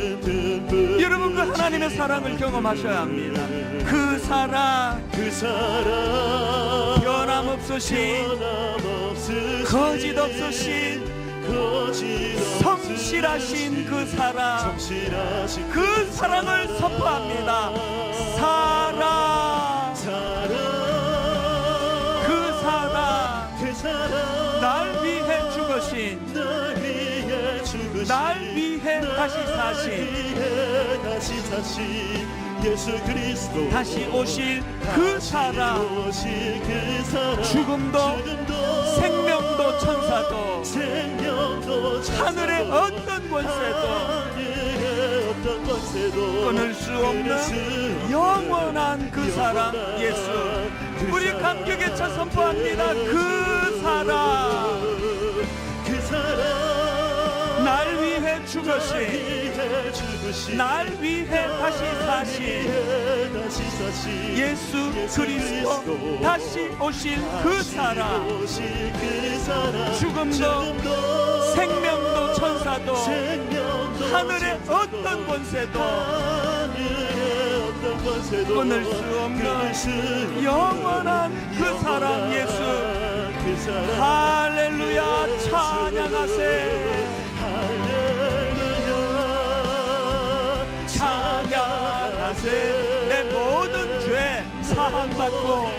여러분, 그 하나님의 사랑을 경험하셔야 합니다. 그 사랑 변함없으신 거짓 없으신 성실하신 그 사랑, 그 사랑을 선포합니다. 사랑, 그 사랑, 날 위해 죽으신, 날 위해 다시 사신 예수 그리스도, 다시 오실 그 사랑, 죽음도 생명도 천사도 하늘의 어떤 권세도 끊을 수 없는 영원한 그 사랑 예수, 우리 감격에 차 선포합니다. 그 사랑, 날 위해 죽으신, 날 위해 다시 사신 예수 그리스도, 다시 오실 그 사랑, 죽음도 생명도 천사도 하늘의 어떤 권세도 하늘의 어떤 권세도 끊을 수 없는 영원한 그 사랑 예수. 그 사랑 할렐루야 찬양하세. 할렐루야 찬양하세. 내 모든 죄 사함받고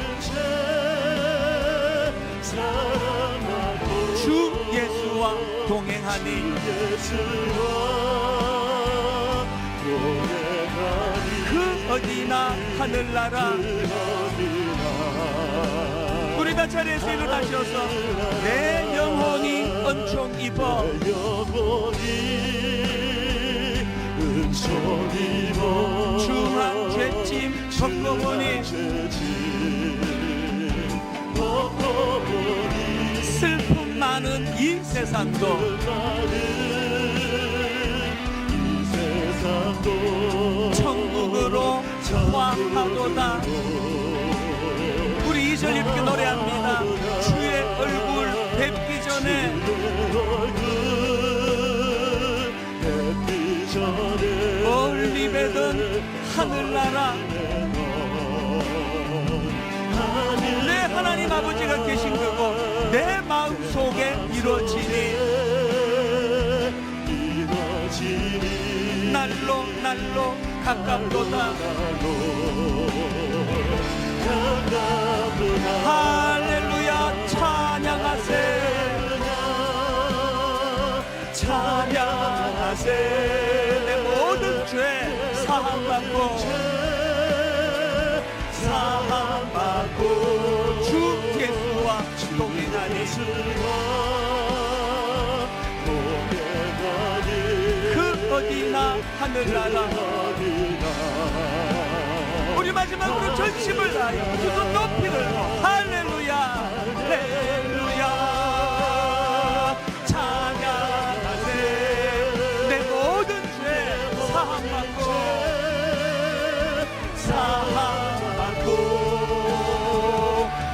주 예수와 동행하니 그 어디나 하늘나라. 우리 다 자리에서 일어나셔서 내 영혼이 은총 입어 중한 죄짐 벗고보니 슬픔 많은 이 세상도 천국으로 화하도다. 우리 2절 이렇게 노래합니다. 주의 얼굴 뵙기 전에 멀리 뵈던 하늘나라. 내 하나님 아버지가 계신 거고 내 마음속에 이루어지니 날로 날로 가깝도다. 할렐루야 찬양하세. 찬양하세. 내 모든 죄 사함받고 주 예수와 동행하니 그 어디나 하늘나라. 우리 마지막으로 전심을 다하여 두 손 높이 들고 할렐루야 할렐루야 찬양하세. 내 모든 죄 사함받고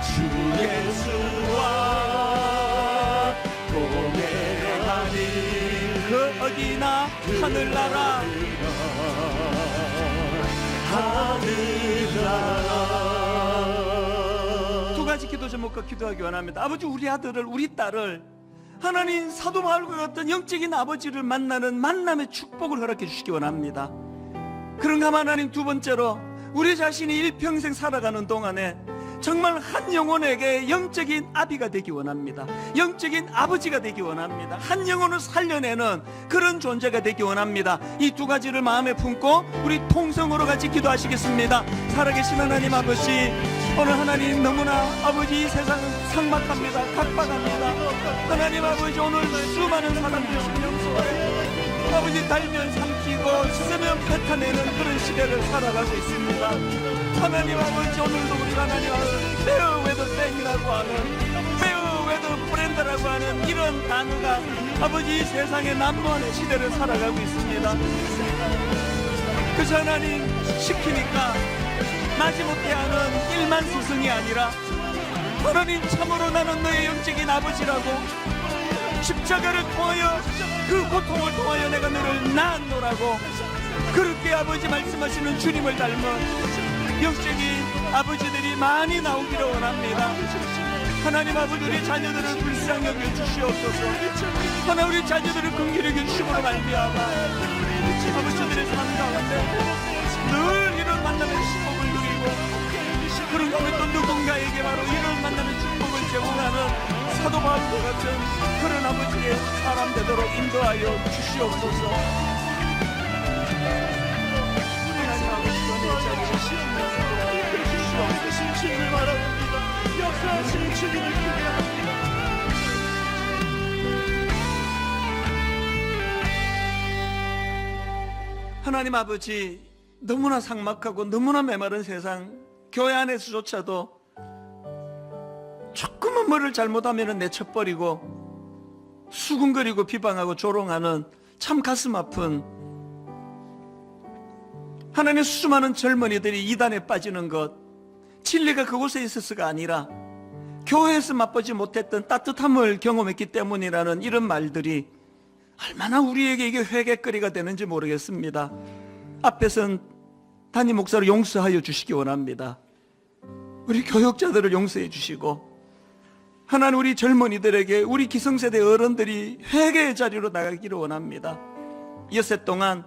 주 예수와 동행하니 그 어디나 하늘나라. 두 가지 기도 제목과 기도하기 원합니다. 아버지, 우리 아들을, 우리 딸을 하나님 사도 바울과 같은 영적인 아버지를 만나는 만남의 축복을 허락해 주시기 원합니다. 그런가 하나님, 두 번째로 우리 자신이 일평생 살아가는 동안에 정말 한 영혼에게 영적인 아비가 되기 원합니다. 영적인 아버지가 되기 원합니다. 한 영혼을 살려내는 그런 존재가 되기 원합니다. 이 두 가지를 마음에 품고 우리 통성으로 같이 기도하시겠습니다. 살아계신 하나님 아버지, 오늘 하나님 너무나 아버지 이 세상은 삭막합니다. 각박합니다. 하나님 아버지, 오늘 수많은 사람들이 신령 속에 아버지 달면 삼키고 쓰면 뱉어내는 그런 시대를 살아가고 있습니다. 하나님 아버지, 오늘도 우리가 하나님 아버지 페어 웨더 땡이라고 하는, 페어 웨더 브랜드라고 하는 이런 단어가 아버지 이 세상의 난무하는 시대를 살아가고 있습니다. 그래서 하나님 시키니까 마지못해 하는 일만 스승이 아니라 하나님 참으로 나는 너의 영적인 아버지라고, 십자가를 통하여 그 고통을 통하여 내가 너를 낳았노라고 그렇게 아버지 말씀하시는 주님을 닮은 영적인 아버지들이 많이 나오기를 원합니다. 하나님 아버지, 우리 자녀들을 불쌍히 여겨 주시옵소서. 하나 우리 자녀들을 긍휼히 여겨 주심으로 말미암아 아버지들의 삶 가운데 늘 이런 만남의 축복을 누리고, 그런 가운데 또 누군가에게 바로 이런 만남의 축복을 제공하는 사도 바울과 같은 그런 아버지의 사람 되도록 인도하여 주시옵소서. 하나님 아버지가 내 자리에 주시옵소서. 주님을 바라봅니다. 역사하시는 주님을 기대합니다. 하나님 아버지, 너무나 삭막하고 너무나 메마른 세상, 교회 안에서조차도 조금만 뭐를 잘못하면 내쳐버리고 수군거리고 비방하고 조롱하는 참 가슴 아픈 하나님의 수많은 젊은이들이 이단에 빠지는 것, 진리가 그곳에 있어서가 아니라 교회에서 맛보지 못했던 따뜻함을 경험했기 때문이라는 이런 말들이 얼마나 우리에게 이게 회개거리가 되는지 모르겠습니다. 앞에선 담임 목사를 용서하여 주시기 원합니다. 우리 교역자들을 용서해 주시고, 하나님 우리 젊은이들에게, 우리 기성세대 어른들이 회개의 자리로 나가기를 원합니다. 엿새 동안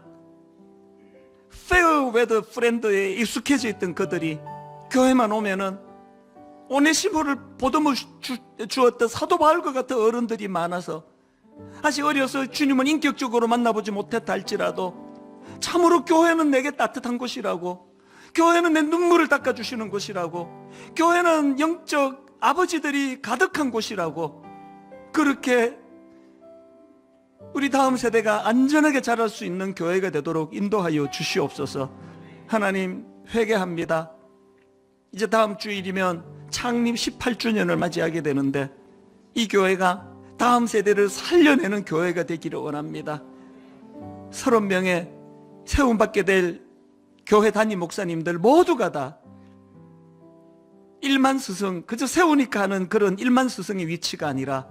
페어웨더 프렌드에 익숙해져 있던 그들이 교회만 오면은 오네시모를 보듬어 주었던 사도 바울과 같은 어른들이 많아서 아직 어려서 주님은 인격적으로 만나보지 못했다 할지라도 참으로 교회는 내게 따뜻한 곳이라고, 교회는 내 눈물을 닦아주시는 곳이라고, 교회는 영적 아버지들이 가득한 곳이라고, 그렇게 우리 다음 세대가 안전하게 자랄 수 있는 교회가 되도록 인도하여 주시옵소서. 하나님, 회개합니다. 이제 다음 주일이면 창립 18주년을 맞이하게 되는데 이 교회가 다음 세대를 살려내는 교회가 되기를 원합니다. 30명의 세움받게 될 교회 담임 목사님들 모두가 다 일만 스승, 그저 세우니까 하는 그런 일만 스승의 위치가 아니라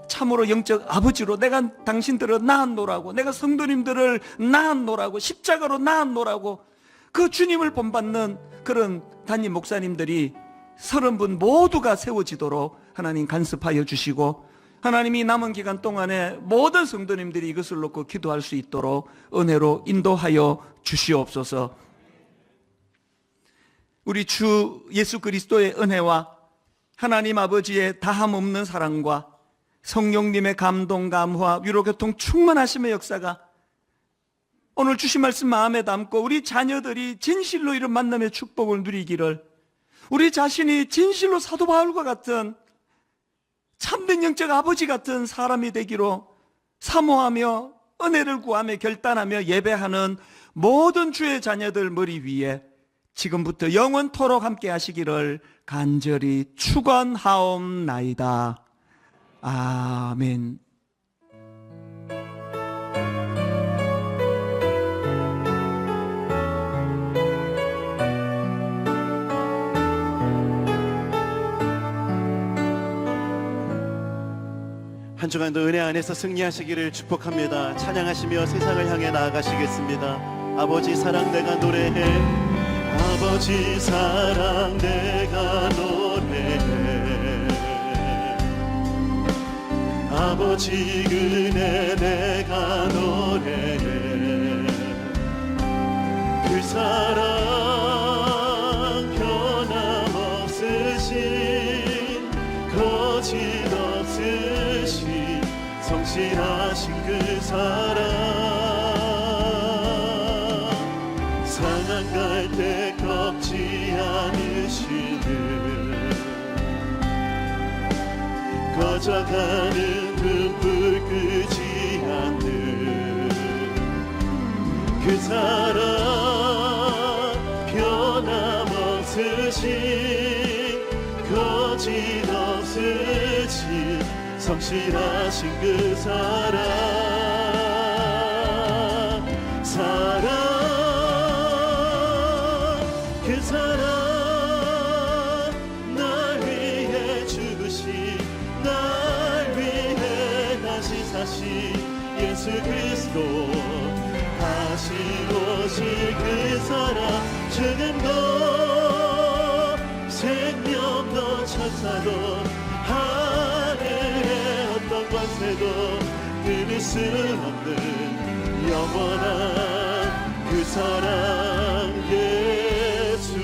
참으로 영적 아버지로 내가 당신들을 낳았노라고, 내가 성도님들을 낳았노라고, 십자가로 낳았노라고 그 주님을 본받는 그런 담임 목사님들이 30분 모두가 세워지도록 하나님 간섭하여 주시고, 하나님이 남은 기간 동안에 모든 성도님들이 이것을 놓고 기도할 수 있도록 은혜로 인도하여 주시옵소서. 우리 주 예수 그리스도의 은혜와 하나님 아버지의 다함 없는 사랑과 성령님의 감동, 감화, 위로교통 충만하심의 역사가 오늘 주신 말씀 마음에 담고 우리 자녀들이 진실로 이런 만남의 축복을 누리기를, 우리 자신이 진실로 사도 바울과 같은 참된 영적 아버지 같은 사람이 되기로 사모하며 은혜를 구하며 결단하며 예배하는 모든 주의 자녀들 머리 위에 지금부터 영원토록 함께 하시기를 간절히 축원하옵나이다. 아멘. 한 주간도 은혜 안에서 승리하시기를 축복합니다. 찬양하시며 세상을 향해 나아가시겠습니다. 아버지 사랑 내가 노래해, 아버지 사랑 내가 노래해, 아버지 은혜 내가 노래해. 그 사랑 변함없으신 거짓없으신 성실하신 그 사랑, 상한 갈대 꺾지 않으시는, 꺼져가는 눈불 끄지 않는 그 사랑, 변함없으신 거짓없으신 성실하신 그 사랑, 그 사랑, 날 위해 주신, 날 위해 다시 사신 예수 그리스도, 다시 오실 그 사랑, 죽음도 생명도 천사도 하늘의 어떤 권세도 끊을 수 없는 영원한 그 사랑 예수